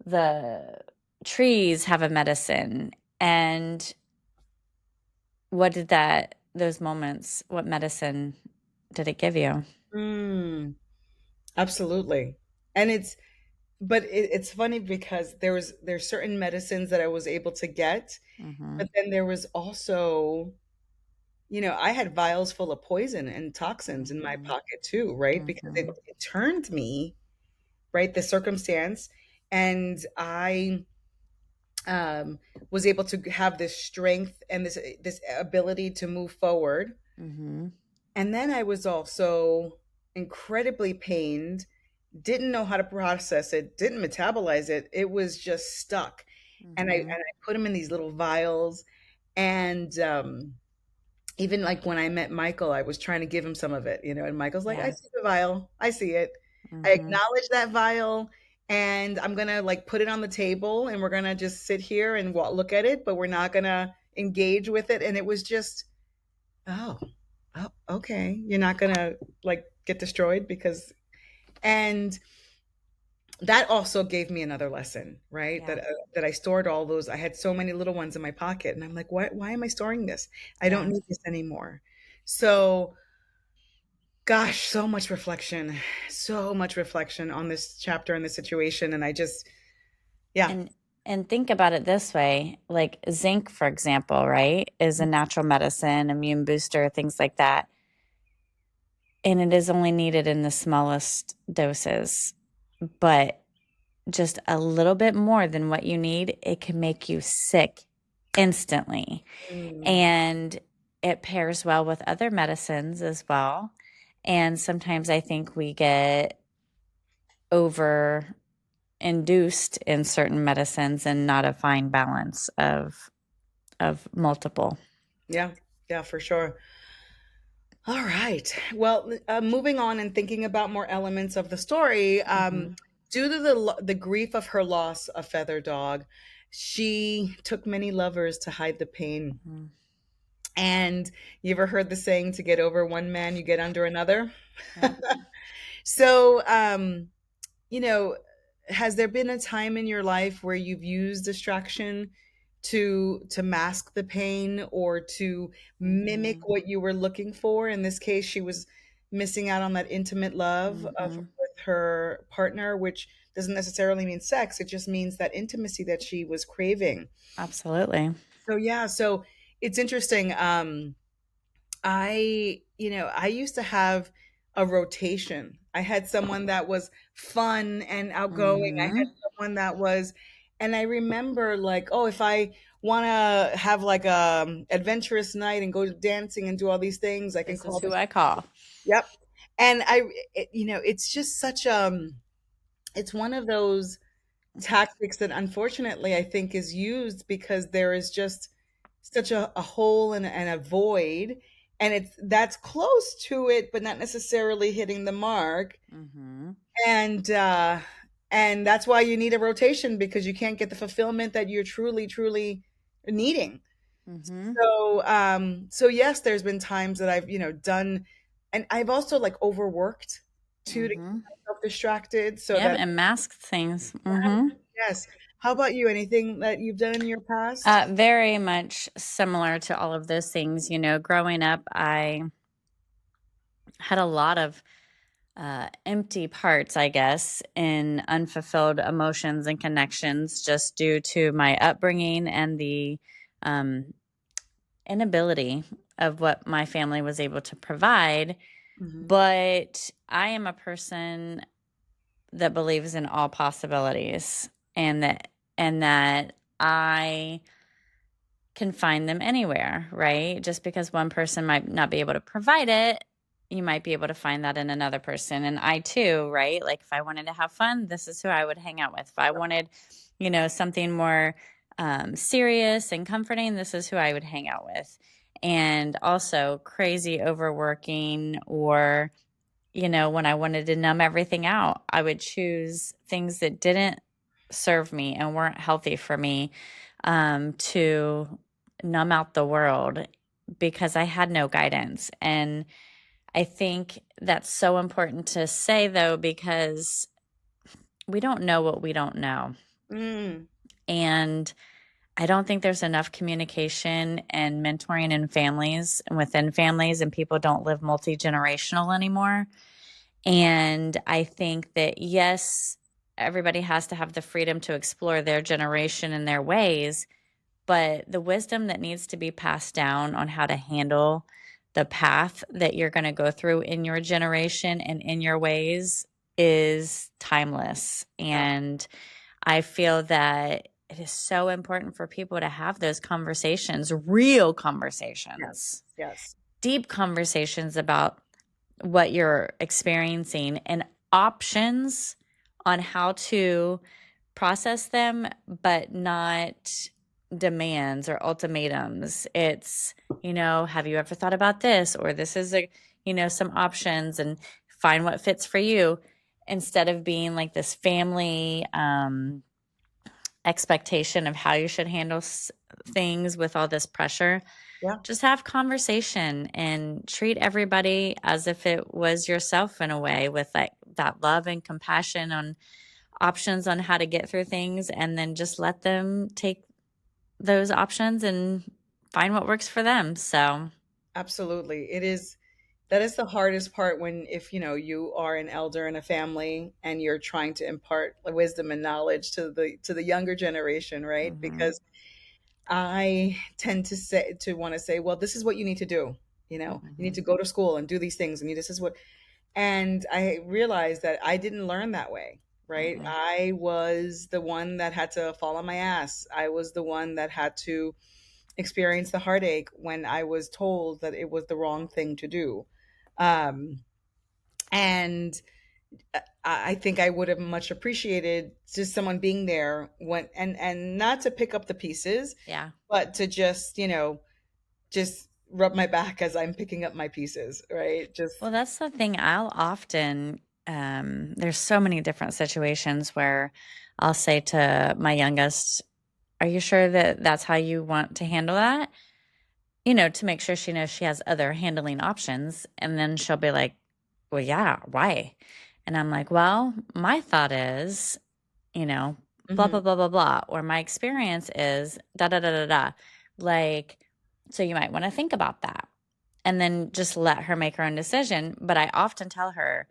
the trees have a medicine. And what did those moments, what medicine did it give you? Mm, absolutely. And it's funny because there's certain medicines that I was able to get, Hmm. but then there was also, I had vials full of poison and toxins in my Hmm. pocket too, right? Because Hmm. it turned me, right, the circumstance. And um, was able to have this strength and this ability to move forward. Mm-hmm. And then I was also incredibly pained, didn't know how to process it, didn't metabolize it. It was just stuck. And Mm-hmm. I put them in these little vials. And even like when I met Michael, I was trying to give him some of it, and Michael's like, I Yeah. see the vial. I see it. I Mm-hmm. acknowledge that vial, and I'm going to like put it on the table, and we're going to just sit here and look at it, but we're not going to engage with it. And it was just, oh, oh, okay. You're not going to like get destroyed because, and that also gave me another lesson, right? Yeah. That I stored all those. I had so many little ones in my pocket, and I'm like, why am I storing this? I don't Yeah. need this anymore. So, gosh, so much reflection on this chapter and this situation, and I just, yeah. And think about it this way, like zinc, for example, right, is a natural medicine, immune booster, things like that. And it is only needed in the smallest doses. But just a little bit more than what you need, it can make you sick instantly. Mm, And it pairs well with other medicines as well. And sometimes I think we get over induced in certain medicines and not a fine balance of multiple. yeah, yeah, for sure. All right. Well, moving on and thinking about more elements of the story, Mm-hmm. due to the grief of her loss of Feather Dog, she took many lovers to hide the pain. Mm-hmm. And you ever heard the saying, to get over one man, you get under another? Yep. So, you know, has there been a time in your life where you've used distraction to mask the pain or to mimic Mm-hmm. what you were looking for? In this case, she was missing out on that intimate love of Mm-hmm. with her partner, which doesn't necessarily mean sex. It just means that intimacy that she was craving. Absolutely. So yeah, so it's interesting. I used to have a rotation. I had someone that was fun and outgoing. I Mm-hmm. had someone that was, and I remember like, oh, if I want to have like a adventurous night and go dancing and do all these things, I can This is call who this. I call. Yep. And it's just such it's one of those tactics that unfortunately I think is used because there is just such a hole and a void, and that's close to it but not necessarily hitting the mark. Mm-hmm. And that's why you need a rotation, because you can't get the fulfillment that you're truly needing. Mm-hmm. So yes, there's been times that I've done, and I've also like overworked to keep Mm-hmm. myself distracted so Yep, that. and mask things. Mm-hmm. Yes. How about you? Anything that you've done in your past? Very much similar to all of those things. Growing up, I had a lot of empty parts, I guess, in unfulfilled emotions and connections just due to my upbringing and the um, inability of what my family was able to provide. Mhm. But I am a person that believes in all possibilities, and that I can find them anywhere, right? Just because one person might not be able to provide it, you might be able to find that in another person. And I too, right? Like if I wanted to have fun, this is who I would hang out with. If I wanted, something more serious and comforting, this is who I would hang out with. And also crazy overworking, or when I wanted to numb everything out, I would choose things that didn't serve me and weren't healthy for me, to numb out the world because I had no guidance. And I think that's so important to say, though, because we don't know what we don't know. Mm, And I don't think there's enough communication and mentoring in families and within families, and people don't live multi generational anymore. And I think that, yes, everybody has to have the freedom to explore their generation and their ways, but the wisdom that needs to be passed down on how to handle the path that you're going to go through in your generation and in your ways is timeless. yeah. And I feel that it is so important for people to have those conversations, real Yes. conversations, Yes. deep conversations about what you're experiencing and options on how to process them, but not demands or ultimatums. It's, have you ever thought about this? Or this is some options, and find what fits for you, instead of being like this family expectation of how you should handle things with all this pressure. Yeah. Just have conversation and treat everybody as if it was yourself, in a way, with like that love and compassion on options on how to get through things, and then just let them take those options and find what works for them. So, Absolutely. That is the hardest part when, if you are an elder in a family and you're trying to impart wisdom and knowledge to the younger generation, right? mhm, Because I tend to want to say, well, this is what you need to do. You need mhm, to go to school and do these things, and this is what. And I realized that I didn't learn that way, right? mhm. I was the one that had to fall on my ass. I was the one that had to experience the heartache when I was told that it was the wrong thing to do. Um, and I think I would have much appreciated just someone being there when, and not to pick up the pieces, Yeah. but to just, just rub my back as I'm picking up my pieces, right? Well, Just, that's the thing. I'll often, there's so many different situations where I'll say to my youngest, "Are you sure that that's how you want to handle that?" To make sure she knows she has other handling options. And then she'll be like, "Well, yeah, why?" And I'm like, "Well, my thought is, you know, blah, mhm, blah, blah, blah, blah. Or my experience is da, da, da, da, da." Like, so you might want to think about that, and then just let her make her own decision. But I often tell her,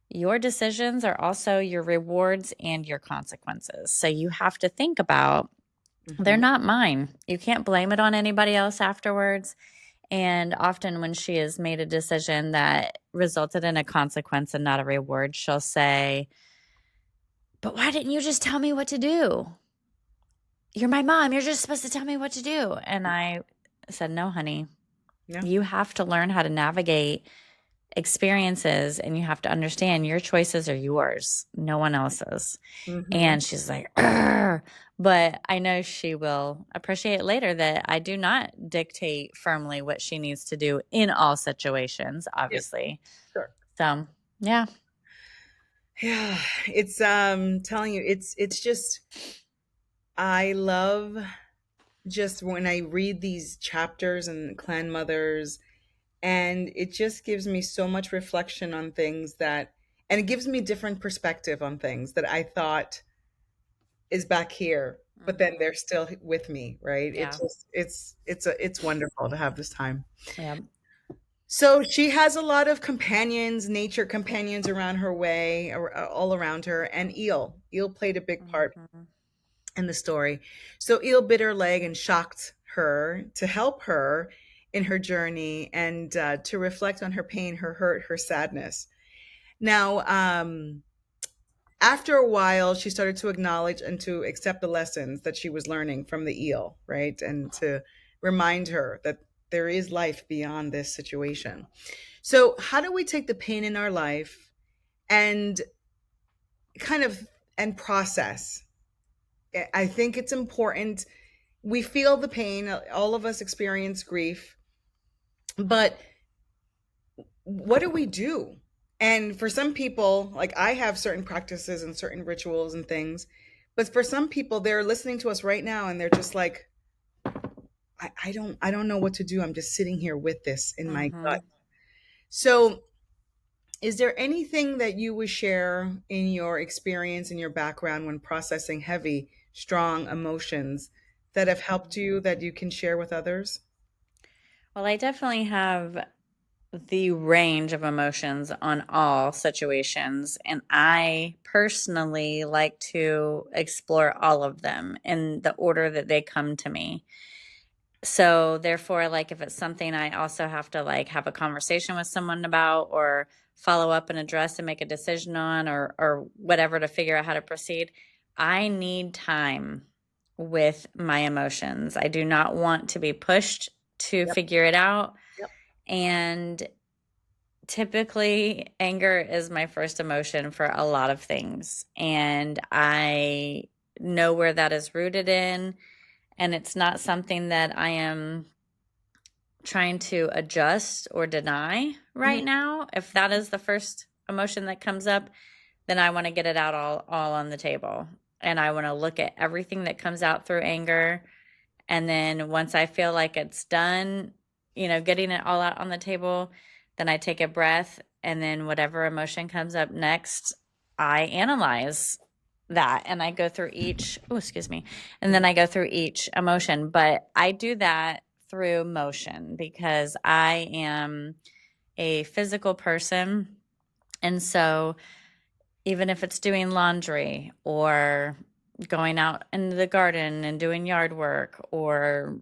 your decisions are also your rewards and your consequences. So you have to think about, they're mhm. not mine. You can't blame it on anybody else afterwards. And often, when she has made a decision that resulted in a consequence and not a reward, she'll say, "But why didn't you just tell me what to do? You're my mom. You're just supposed to tell me what to do." And I said, "No, honey, Yeah. you have to learn how to navigate experiences, and you have to understand your choices are yours, no one else's." Mhm. And she's like, "Arr." But I know she will appreciate later that I do not dictate firmly what she needs to do in all situations, Yeah, obviously. sure. So, yeah. Yeah, it's telling you, it's just, I love just when I read these chapters and clan mothers, and it just gives me so much reflection on things that, and it gives me different perspective on things that I thought is back here, but then Mhm. they're still with me, right? Yeah. It's wonderful to have this time. Yeah. So she has a lot of companions, nature companions around her way, all around her, and Eel played a big part Mhm. in the story. So Eel bit her leg and shocked her to help her in her journey, and to reflect on her pain, her hurt, her sadness. Now, after a while, she started to acknowledge and to accept the lessons that she was learning from the eel, right? And to remind her that there is life beyond this situation. So, how do we take the pain in our life and kind of and process? I think it's important. We feel the pain, all of us experience grief, but what do we do? And for some people, like I have certain practices and certain rituals and things, but for some people, they're listening to us right now and they're just like, I don't know what to do. I'm just sitting here with this in my gut. Mhm. So, is there anything that you would share in your experience, in your background when processing heavy, strong emotions that have helped you that you can share with others? Well, I definitely have the range of emotions on all situations. And I personally like to explore all of them in the order that they come to me. So therefore, like, if it's something I also have to like have a conversation with someone about, or follow up and address and make a decision on, or whatever, to figure out how to proceed, I need time with my emotions. I do not want to be pushed to Yep. figure it out. Yep. And typically, anger is my first emotion for a lot of things. And I know where that is rooted in. And it's not something that I am trying to adjust or deny Mhm. right now. If that is the first emotion that comes up, then I want to get it out all on the table. And I want to look at everything that comes out through anger. And then once I feel like it's done, getting it all out on the table, then I take a breath. And then whatever emotion comes up next, I analyze that and I go through each, oh, excuse me. And then I go through each emotion. But I do that through motion because I am a physical person. And so even if it's doing laundry or going out in the garden and doing yard work or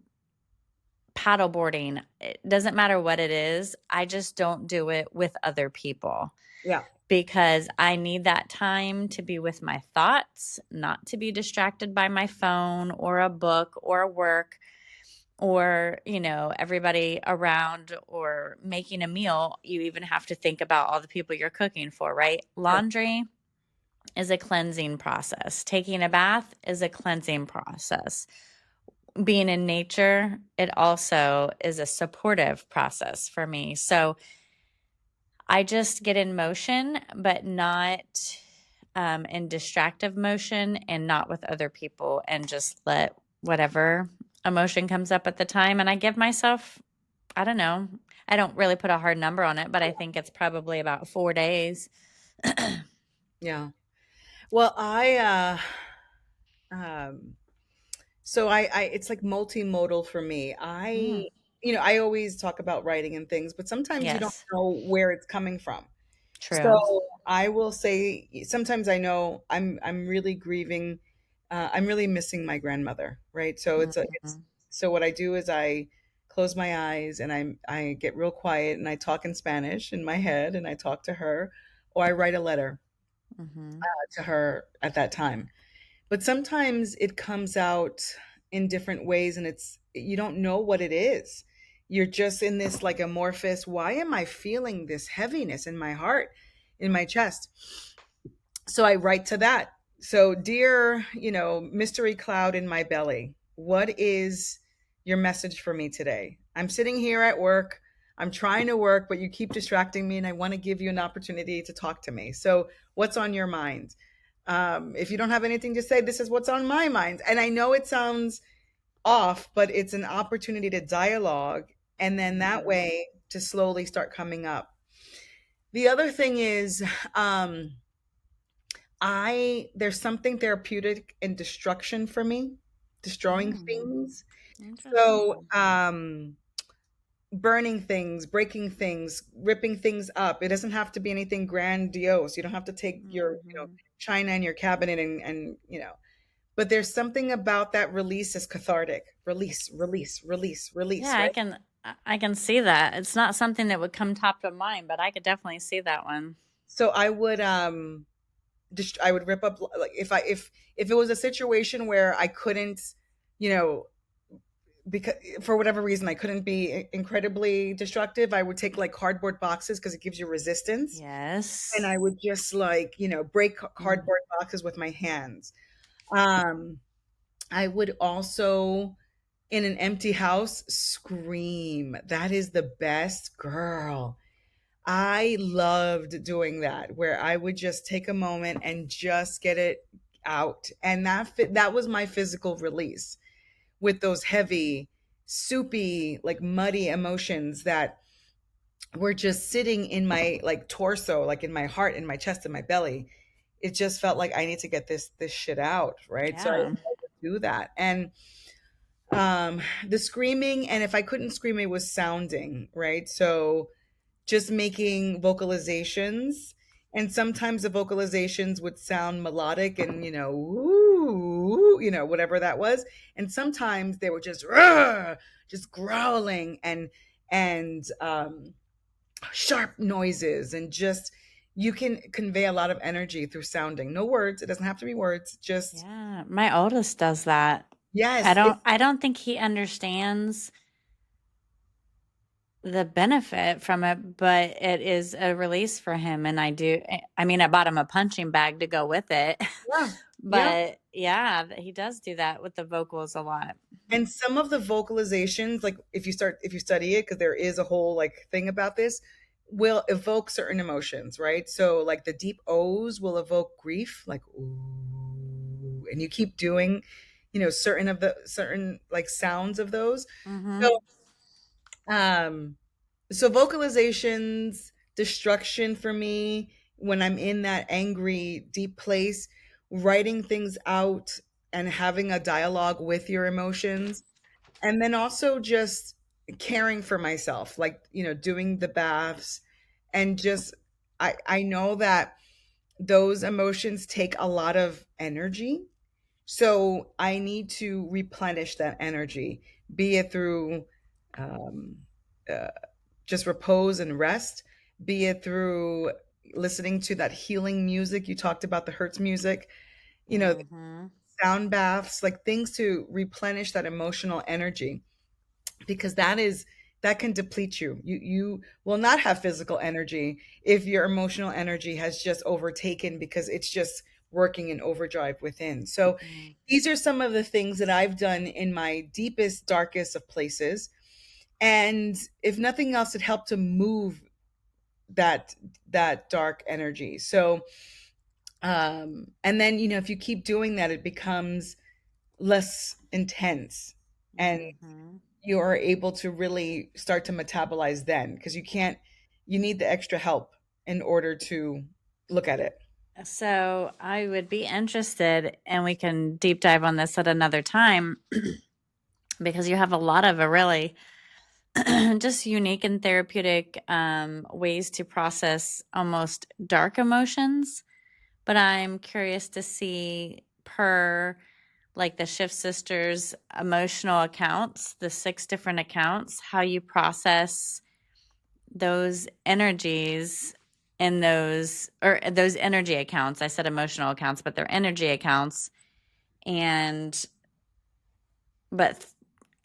paddleboarding, it doesn't matter what it is. I just don't do it with other people Yeah. because I need that time to be with my thoughts, not to be distracted by my phone or a book or work or, everybody around or making a meal. You even have to think about all the people you're cooking for, right? Sure. Laundry is a cleansing process. Taking a bath is a cleansing process. Being in nature, it also is a supportive process for me. So I just get in motion, but not in distractive motion and not with other people, and just let whatever emotion comes up at the time. And I give myself, I don't know, I don't really put a hard number on it, but I think it's probably about 4 days. Yeah. Well, um, so it's like multimodal for me. Mm, I always talk about writing and things, but sometimes you don't yes, know where it's coming from. true. So I will say sometimes I know I'm really grieving. I'm really missing my grandmother, right? So it's Mhm, so what I do is I close my eyes and I get real quiet and I talk in Spanish in my head and I talk to her, or I write a letter mhm. to her at that time. But sometimes it comes out in different ways and you don't know what it is. You're just in this like amorphous, why am I feeling this heaviness in my heart, in my chest? So I write to that. So, dear, mystery cloud in my belly, what is your message for me today? I'm sitting here at work. I'm trying to work, but you keep distracting me, and I want to give you an opportunity to talk to me. So, what's on your mind? If you don't have anything to say, this is what's on my mind. And I know it sounds off, but it's an opportunity to dialogue, and then that Mhm. way to slowly start coming up. The other thing is, there's something therapeutic in destruction for me, destroying Mm, things. So, interesting. burning things, breaking things, ripping things up. It doesn't have to be anything grandiose. You don't have to take your, Mhm. china in your cabinet and, but there's something about that release is cathartic. Release, release, release, release, Yeah, I right? can I can see that. It's not something that would come top of mind, but I could definitely see that one. So I would rip up, like, if it was a situation where I couldn't, you know, because for whatever reason I couldn't be incredibly destructive, I would take like cardboard boxes because it gives you resistance, and Yes. I would just like break Mm. cardboard boxes with my hands. Um, I would also, in an empty house, scream. That is the best, girl. I loved doing that, where I would just take a moment and just get it out, and that was my physical release with those heavy, soupy, like muddy emotions that were just sitting in my like torso, like in my heart, in my chest, in my belly. It just felt like I need to get this shit out, right? So I Yeah. would do that. And the screaming, and if I couldn't scream, it was sounding, right? So just making vocalizations, and sometimes the vocalizations would sound melodic and ooh, whatever that was, and sometimes they were just "Rrr," just growling and sharp noises, and just you can convey a lot of energy through sounding. No words, it doesn't have to be words, just Yeah. My oldest does that. Yes. It, I don't think he understands the benefit from it, but it is a release for him. And I mean, I bought him a punching bag to go with it. yeah. Yeah. But yeah, he does do that with the vocals a lot. And some of the vocalizations, like if you study it, because there is a whole like thing about this, will evoke certain emotions, right? So like the deep O's will evoke grief, like ooh, and you keep doing, certain like sounds of those. Mm-hmm. So um so vocalizations, destruction for me when I'm in that angry, deep place, writing things out and having a dialogue with your emotions. And then also just caring for myself, like, doing the baths and just I know that those emotions take a lot of energy. So I need to replenish that energy, be it through um, uh, just repose and rest, be it through listening to that healing music. You talked about the Hertz music, the Mm-hmm. sound baths, like things to replenish that emotional energy, because that can deplete you. You will not have physical energy if your emotional energy has just overtaken because it's just working in overdrive within. So Mm. these are some of the things that I've done in my deepest, darkest of places. And if nothing else, it helped to move that dark energy. So and then, if you keep doing that, it becomes less intense, and Mm-hmm. you are able to really start to metabolize then, because you need the extra help in order to look at it. So I would be interested, and we can deep dive on this at another time, because you have a lot of a really just unique and therapeutic ways to process almost dark emotions. But I'm curious to see, per like the Shift Sisters emotional accounts, the 6 different accounts, how you process those energies in those energy accounts. I said emotional accounts, but they're energy accounts. And, but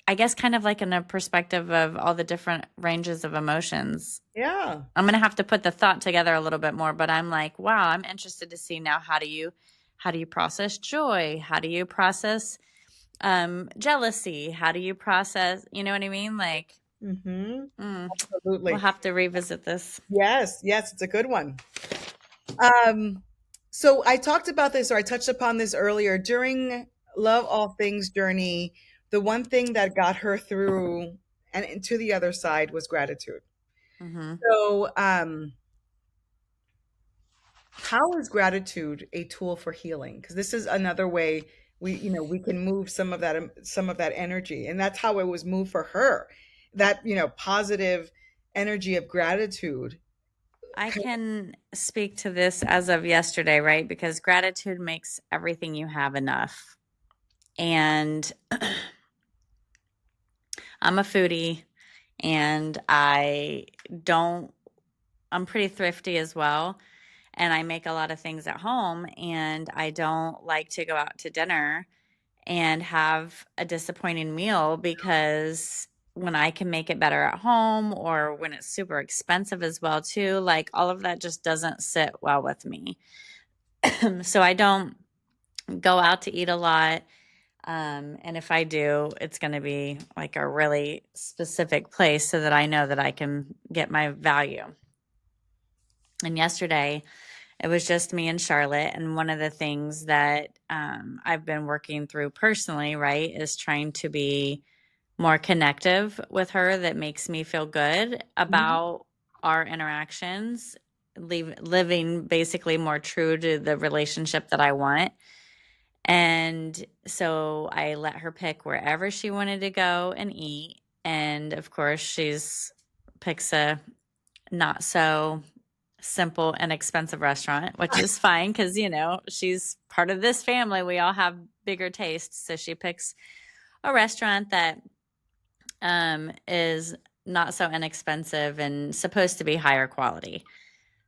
I guess kind of like in a perspective of all the different ranges of emotions. Yeah. I'm going to have to put the thought together a little bit more, but I'm like, wow, I'm interested to see now, how do you process joy? How do you process jealousy? How do you process, you know what I mean? Like, Mm-hmm. mm, we'll Absolutely. have to revisit this. Yes, yes, it's a good one. um so I talked about this, or I touched upon this earlier during Love All Things journey. The one thing that got her through and to the other side was gratitude. Hmm. So how is gratitude a tool for healing? Because this is another way we can move some of that energy, and that's how it was moved for her. That positive energy of gratitude. I can speak to this as of yesterday, right? Because gratitude makes everything you have enough. And I'm a foodie, and don't, I'm pretty thrifty as well. And I make a lot of things at home, and I don't like to go out to dinner and have a disappointing meal, because when I can make it better at home, or when it's super expensive as well too, like all of that just doesn't sit well with me. So I don't go out to eat a lot. And if I do, it's going to be like a really specific place so that I know that I can get my value. And yesterday, it was just me and Charlotte. And one of the things that I've been working through personally, right, is trying to be more connective with her, that makes me feel good Mhm. about our interactions, living basically more true to the relationship that I want. And so I let her pick wherever she wanted to go and eat. And of course, she's picks a not so simple and expensive restaurant, which is fine because, she's part of this family. We all have bigger tastes. So she picks a restaurant that is not so inexpensive and supposed to be higher quality.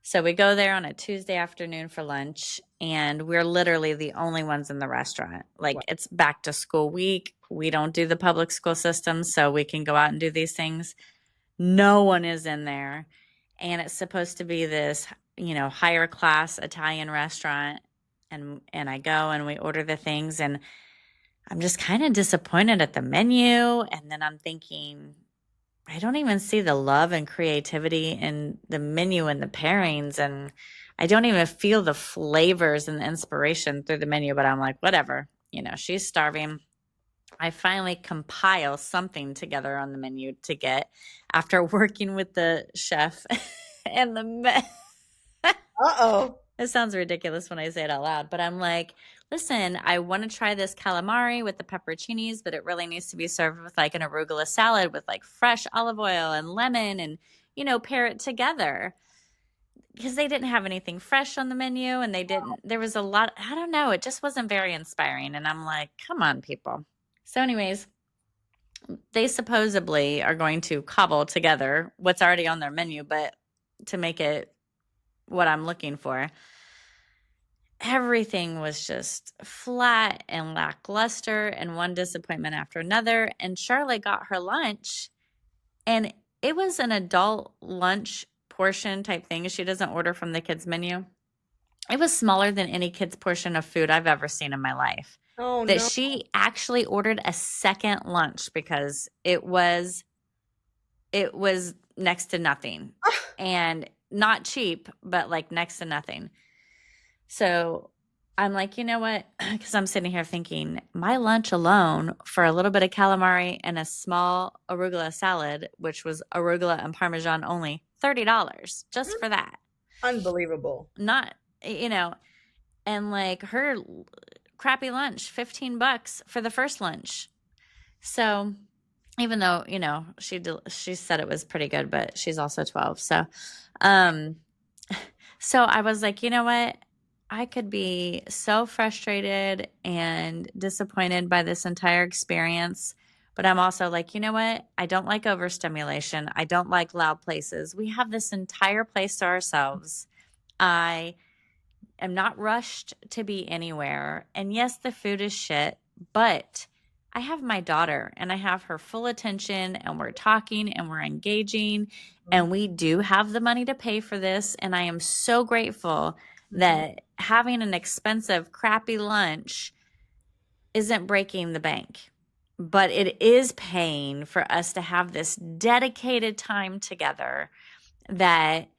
So we go there on a Tuesday afternoon for lunch. and we're literally the only ones in the restaurant. Wow. Like, it's back to school week. We don't do the public school system, so we can go out and do these things. No one is in there. And it's supposed to be this, higher class Italian restaurant. And I go and we order the things, and I'm just kind of disappointed at the menu. And then I'm thinking, I don't even see the love and creativity in the menu and the pairings. And I don't even feel the flavors and the inspiration through the menu, but I'm like, whatever, she's starving. I finally compile something together on the menu to get after working with the chef and Uh-oh. it sounds ridiculous when I say it out loud, but I'm like, listen, I want to try this calamari with the pepperoncinis, but it really needs to be served with like an arugula salad with like fresh olive oil and lemon and, pair it together. Because they didn't have anything fresh on the menu, and there was a lot, I don't know, it just wasn't very inspiring. And I'm like, come on, people. So, anyways, they supposedly are going to cobble together what's already on their menu, but to make it what I'm looking for. Everything was just flat and lackluster, and one disappointment after another. And Charlotte got her lunch, and it was an adult lunch portion type thing. She doesn't order from the kids' menu. It was smaller than any kids' portion of food I've ever seen in my life. Oh, That no. she actually ordered a second lunch because it was next to nothing, and not cheap, but like next to nothing. So I'm like, you know what? Because I'm sitting here thinking, my lunch alone for a little bit of calamari and a small arugula salad, which was arugula and Parmesan only, $30 just for that. Unbelievable. Not, and like her crappy lunch, $15 for the first lunch. So even though, she said it was pretty good, but she's also 12. Um, so I was like, you know what? I could be so frustrated and disappointed by this entire experience. But I'm also like, you know what? I don't like overstimulation. I don't like loud places. We have this entire place to ourselves. I am not rushed to be anywhere. And yes, the food is shit, but I have my daughter and I have her full attention, and we're talking and we're engaging, and we do have the money to pay for this. And I am so grateful that having an expensive, crappy lunch isn't breaking the bank, but it is paying for us to have this dedicated time together that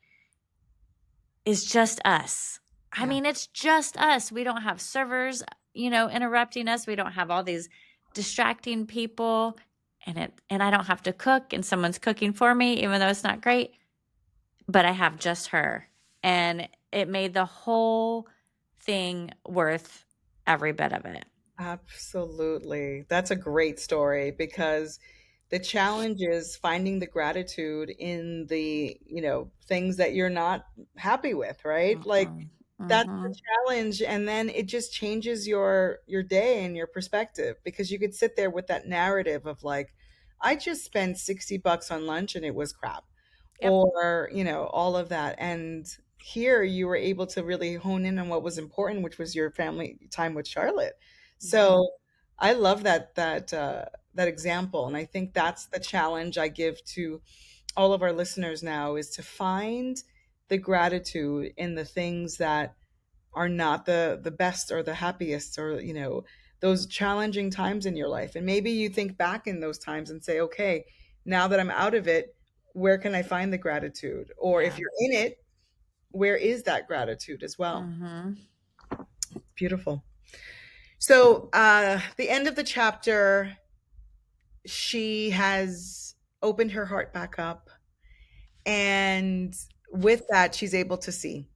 is just us. I Yeah. mean, it's just us. We don't have servers, interrupting us. We don't have all these distracting people, and I don't have to cook, and someone's cooking for me, even though it's not great. But I have just her, and it made the whole thing worth every bit of it. Absolutely. That's a great story because the challenge is finding the gratitude in the, things that you're not happy with, right? Like Mhm. that's the Mhm. challenge, and then it just changes your day and your perspective because you could sit there with that narrative of like I just spent $60 on lunch and it was crap, Yep. or all of that. And here you were able to really hone in on what was important, which was your family time with Charlotte. Mhm. So I love that example, and I think that's the challenge I give to all of our listeners now is to find the gratitude in the things that are not the best or the happiest, or those challenging times in your life. And maybe you think back in those times and say, okay, now that I'm out of it, where can I find the gratitude? Or if Yeah. you're in it, where is that gratitude as well? Mhm. Beautiful. So the end of the chapter, she has opened her heart back up, and with that she's able to see.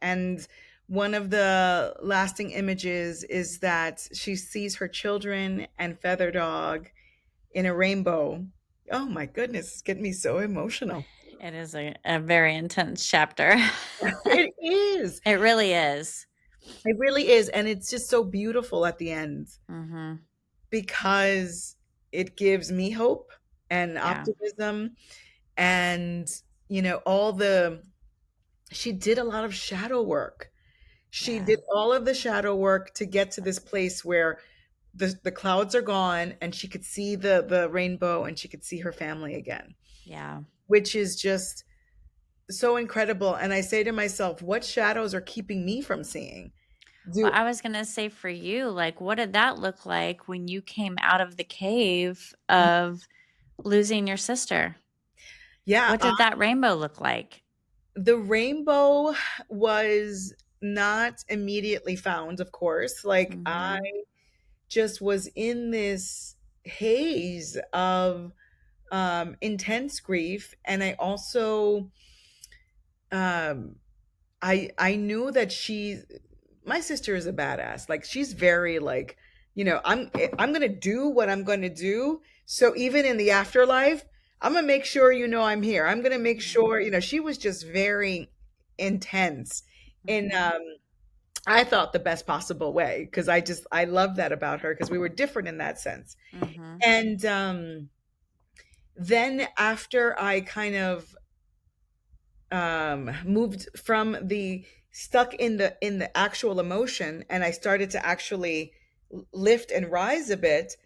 And one of the lasting images is that she sees her children and Feather Dog in a rainbow. Oh my goodness, it's getting me so emotional. It is a very intense chapter. It is. It really is. It really is. And it's just so beautiful at the end Mhm. because it gives me hope and Yeah. optimism. And, all the, she did a lot of shadow work. She Yeah. did all of the shadow work to get to this place where the clouds are gone and she could see the rainbow and she could see her family again, Yeah. which is just so incredible. And I say to myself, what shadows are keeping me from seeing? Well, Do I was going to say for you, like, what did that look like when you came out of the cave of losing your sister? Yeah, What did that rainbow look like? the rainbow was not immediately found, of course. Like I Mm-hmm. just was in this haze of intense grief, and I also um, I knew that my sister is a badass. Like she's very like, I'm gonna do what I'm gonna do. So even in the afterlife, I'm gonna make sure I'm here. I'm gonna make sure, she was just very intense in Mm-hmm. I thought the best possible way, because I love that about her because we were different in that sense. Mm-hmm. And then after I kind of moved from the stuck in the actual emotion, and I started to actually lift and rise a bit,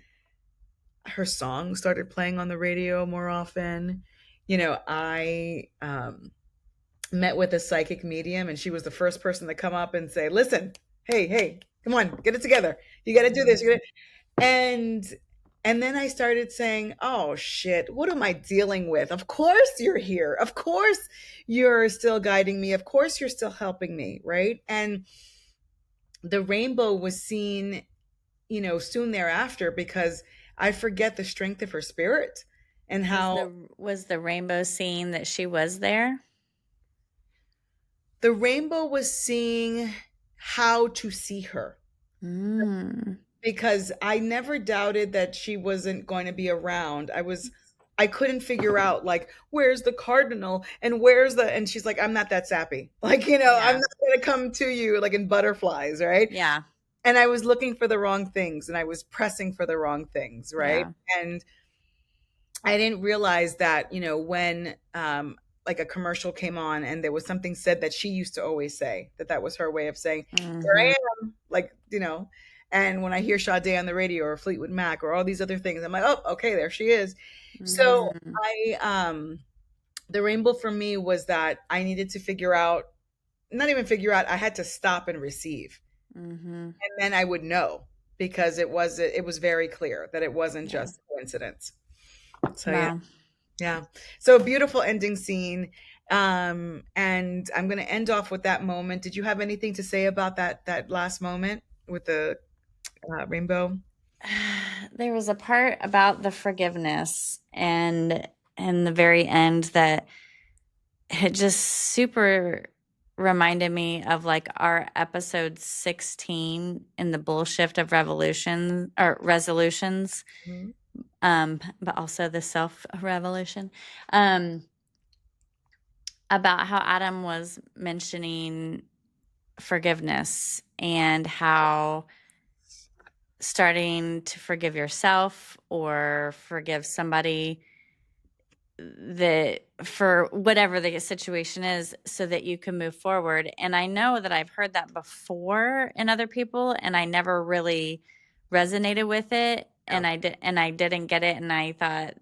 her song started playing on the radio more often. I met with a psychic medium, and she was the first person to come up and say, listen, hey, come on, get it together, you got to do this, and then I started saying, oh shit, what am I dealing with? Of course you're here. Of course you're still guiding me. Of course you're still helping me, right? And the rainbow was seen, soon thereafter, because I forget the strength of her spirit and how Was the rainbow scene that she was there? the rainbow was seeing how to see her, Mm. because I never doubted that she wasn't going to be around. I couldn't figure out, like, where's the cardinal and and she's like, I'm not that sappy. Like, I'm Yeah. not going to come to you like in butterflies, right? Yeah. And I was looking for the wrong things and I was pressing for the wrong things, right? Yeah. And I didn't realize that, when like a commercial came on and there was something said that she used to always say, that was her way of saying, here Mm-hmm. I am, like, and when I hear Sade on the radio or Fleetwood Mac or all these other things, I'm like, oh, okay, there she is. So Mm-hmm. the rainbow for me was that I needed to figure out, not even figure out, I had to stop and receive. Mm-hmm. And then I would know, because it was very clear that it wasn't Yeah. just coincidence. So yeah. Wow. Yeah. So a beautiful ending scene. And I'm going to end off with that moment. Did you have anything to say about that last moment with the rainbow? There was a part about the forgiveness and in the very end that it just super reminded me of like our episode 16 in the bullshift of revolution or resolutions, Mhm. but also the self revolution, um, about how Adam was mentioning forgiveness and how starting to forgive yourself or forgive somebody that for whatever the situation is so that you can move forward. And I know that I've heard that before in other people and I never really resonated with it Yeah. and I didn't get it and I thought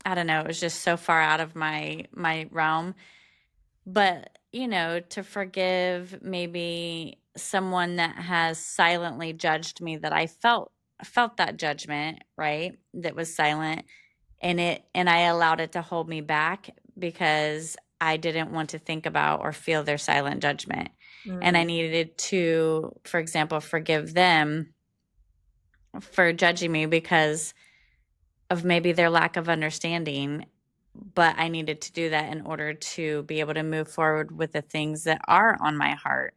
I don't know, it was just so far out of my realm. But, to forgive maybe someone that has silently judged me that I felt that judgment, right? That was silent and I allowed it to hold me back because I didn't want to think about or feel their silent judgment. And Mm, I needed to, for example, forgive them for judging me because of maybe their lack of understanding. But I needed to do that in order to be able to move forward with the things that are on my heart.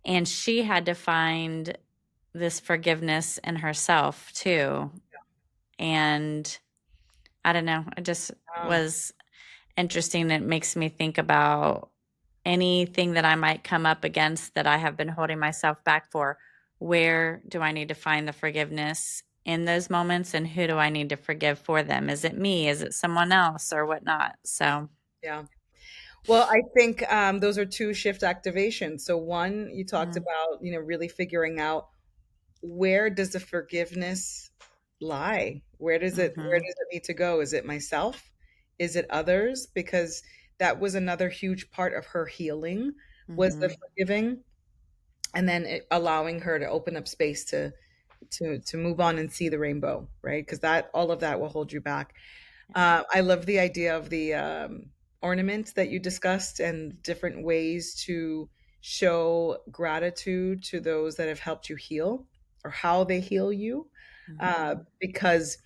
And she had to find this forgiveness in herself too. And I don't know, it just wow. was interesting. It makes me think about anything that I might come up against that I have been holding myself back for. Where do I need to find the forgiveness in those moments? And who do I need to forgive for them? Is it me? Is it someone else or whatnot? So, Yeah. Well, I think those are two shift activations. So one, you talked Mm, about, really figuring out where does the forgiveness lie? Where mm-hmm, does it need to go? Is it myself? Is it others? Because that was another huge part of her healing, was the mm-hmm. forgiving, and then allowing her to open up space to move on and see the rainbow, right? Because that all of that will hold you back. Yeah. I love the idea of the ornament that you discussed and different ways to show gratitude to those that have helped you heal or how they heal you. Mm-hmm, Because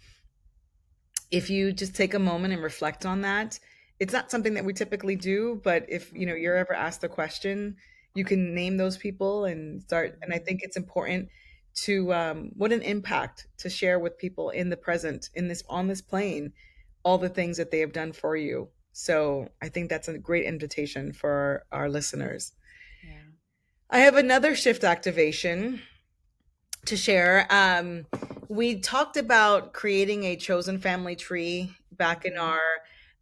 if you just take a moment and reflect on that, it's not something that we typically do, but if you're ever asked the question, you can name those people and start. And I mm-hmm. think it's important to what an impact to share with people in the present, in this on this plane, all the things that they have done for you. So I think that's a great invitation for our listeners. Yeah. I have another shift activation to share. We talked about creating a chosen family tree back in Mm-hmm.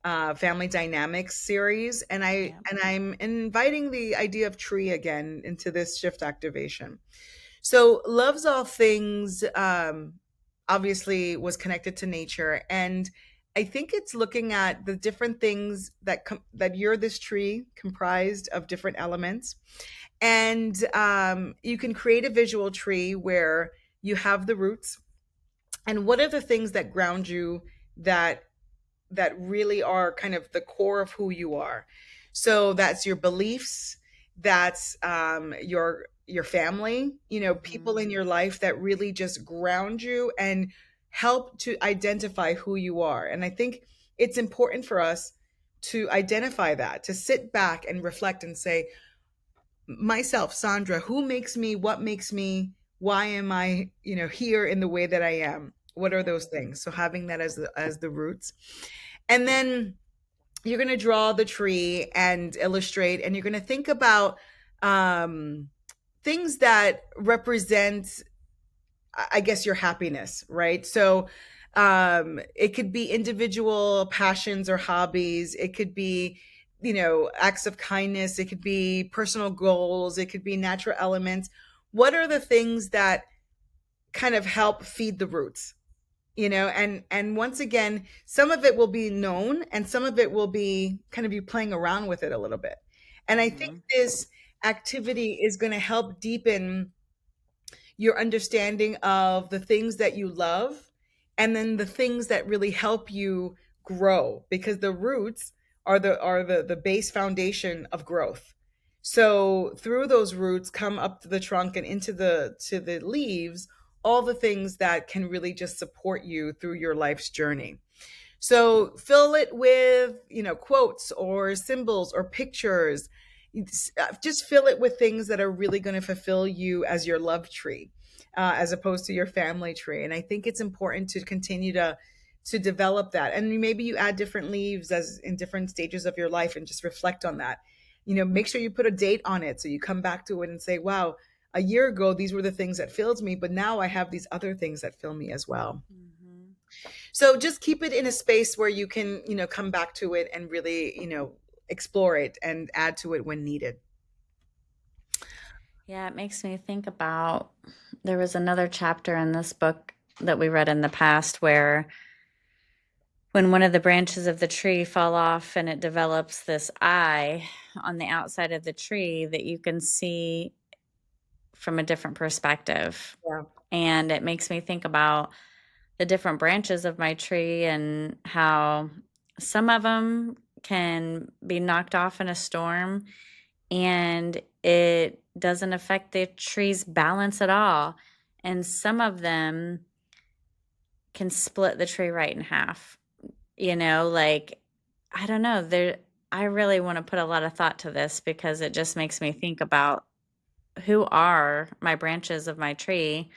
our family dynamics series, and I Yeah. and I'm inviting the idea of tree again into this shift activation. So, loves all things. Obviously, was connected to nature, and I think it's looking at the different things that you're this tree comprised of different elements, and you can create a visual tree where you have the roots, and what are the things that ground you, that really are kind of the core of who you are. So that's your beliefs, that's your family, Mm-hmm. people in your life that really just ground you and help to identify who you are. And I think it's important for us to identify that, to sit back and reflect and say, myself, Sandra, who makes me, what makes me, why am I, here in the way that I am? What are Yeah. those things? So having that as the roots. And then you're going to draw the tree and illustrate, and you're going to think about um, things that represent, I guess, your happiness, right? So it could be individual passions or hobbies. It could be, acts of kindness. It could be personal goals. It could be natural elements. What are the things that kind of help feed the roots? And once again, some of it will be known and some of it will be kind of you playing around with it a little bit. And I think Mm-hmm. this activity is going to help deepen your understanding of the things that you love and then the things that really help you grow, because the roots are the base foundation of growth. So through those roots come up to the trunk and into the leaves, all the things that can really just support you through your life's journey. So fill it with, quotes or symbols or pictures. Just fill it with things that are really going to fulfill you as your love tree, as opposed to your family tree. And I think it's important to continue to develop that. And maybe you add different leaves as in different stages of your life and just reflect on that. Make sure you put a date on it so you come back to it and say, wow, a year ago, these were the things that filled me, but now I have these other things that fill me as well. Mm-hmm. So just keep it in a space where you can, come back to it and really, explore it and add to it when needed. Yeah, it makes me think about there was another chapter in this book that we read in the past where when one of the branches of the tree fall off and it develops this eye on the outside of the tree that you can see from a different perspective. Yeah. And it makes me think about the different branches of my tree and how some of them can be knocked off in a storm and it doesn't affect the tree's balance at all. And some of them can split the tree right in half. Like I don't know, there I really want to put a lot of thought to this because it just makes me think about who are my branches of my tree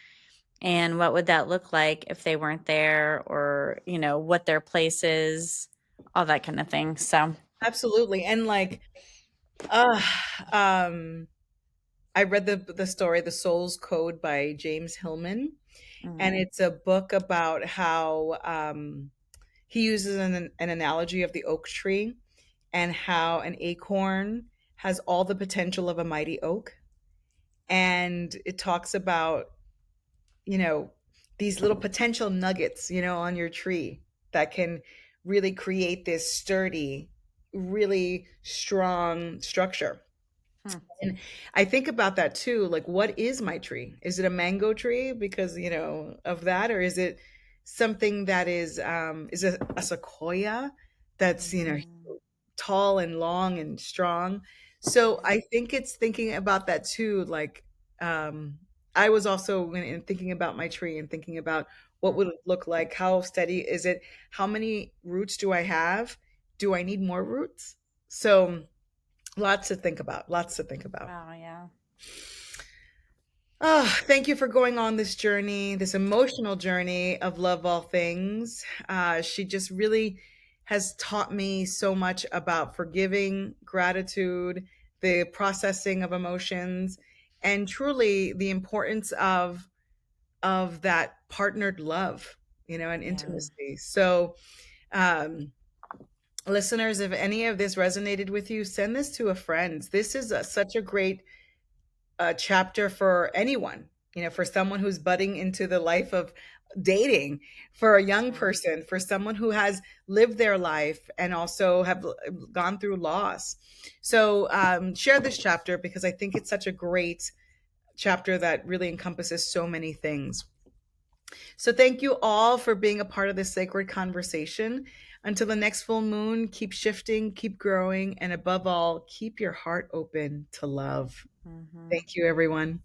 and what would that look like if they weren't there or, what their place is, all that kind of thing. So, Absolutely. And like, uh, um, I read the story, The Soul's Code by James Hillman, and mm, it's a book about how he uses an analogy of the oak tree. and how an acorn has all the potential of a mighty oak. And it talks about, you know, these little potential nuggets, on your tree that can really create this sturdy, really strong structure. Hmm. And I think about that too. Like, what is my tree? Is it a mango tree because, of that? Or is it something that is a sequoia that's, Mhm. tall and long and strong? So Yeah. I think it's thinking about that too. Like, um, I was also in thinking about my tree and thinking about what would it look like? How steady is it? How many roots do I have? Do I need more roots? So lots to think about. Lots to think about. Wow, yeah. Oh, thank you for going on this journey, this emotional journey of love all things. She just really has taught me so much about forgiving, gratitude, the processing of emotions, and truly the importance of that partnered love, and Yeah. intimacy. So, um, listeners, if any of this resonated with you, send this to a friend. This is such a great chapter for anyone, for someone who's budding into the life of dating, for a young Yeah. person, for someone who has lived their life and also have gone through loss. So share this chapter because I think it's such a great chapter that really encompasses so many things. So thank you all for being a part of this sacred conversation. Until the next full moon, keep shifting, keep growing, and above all, keep your heart open to love. Mhm. Thank you, everyone.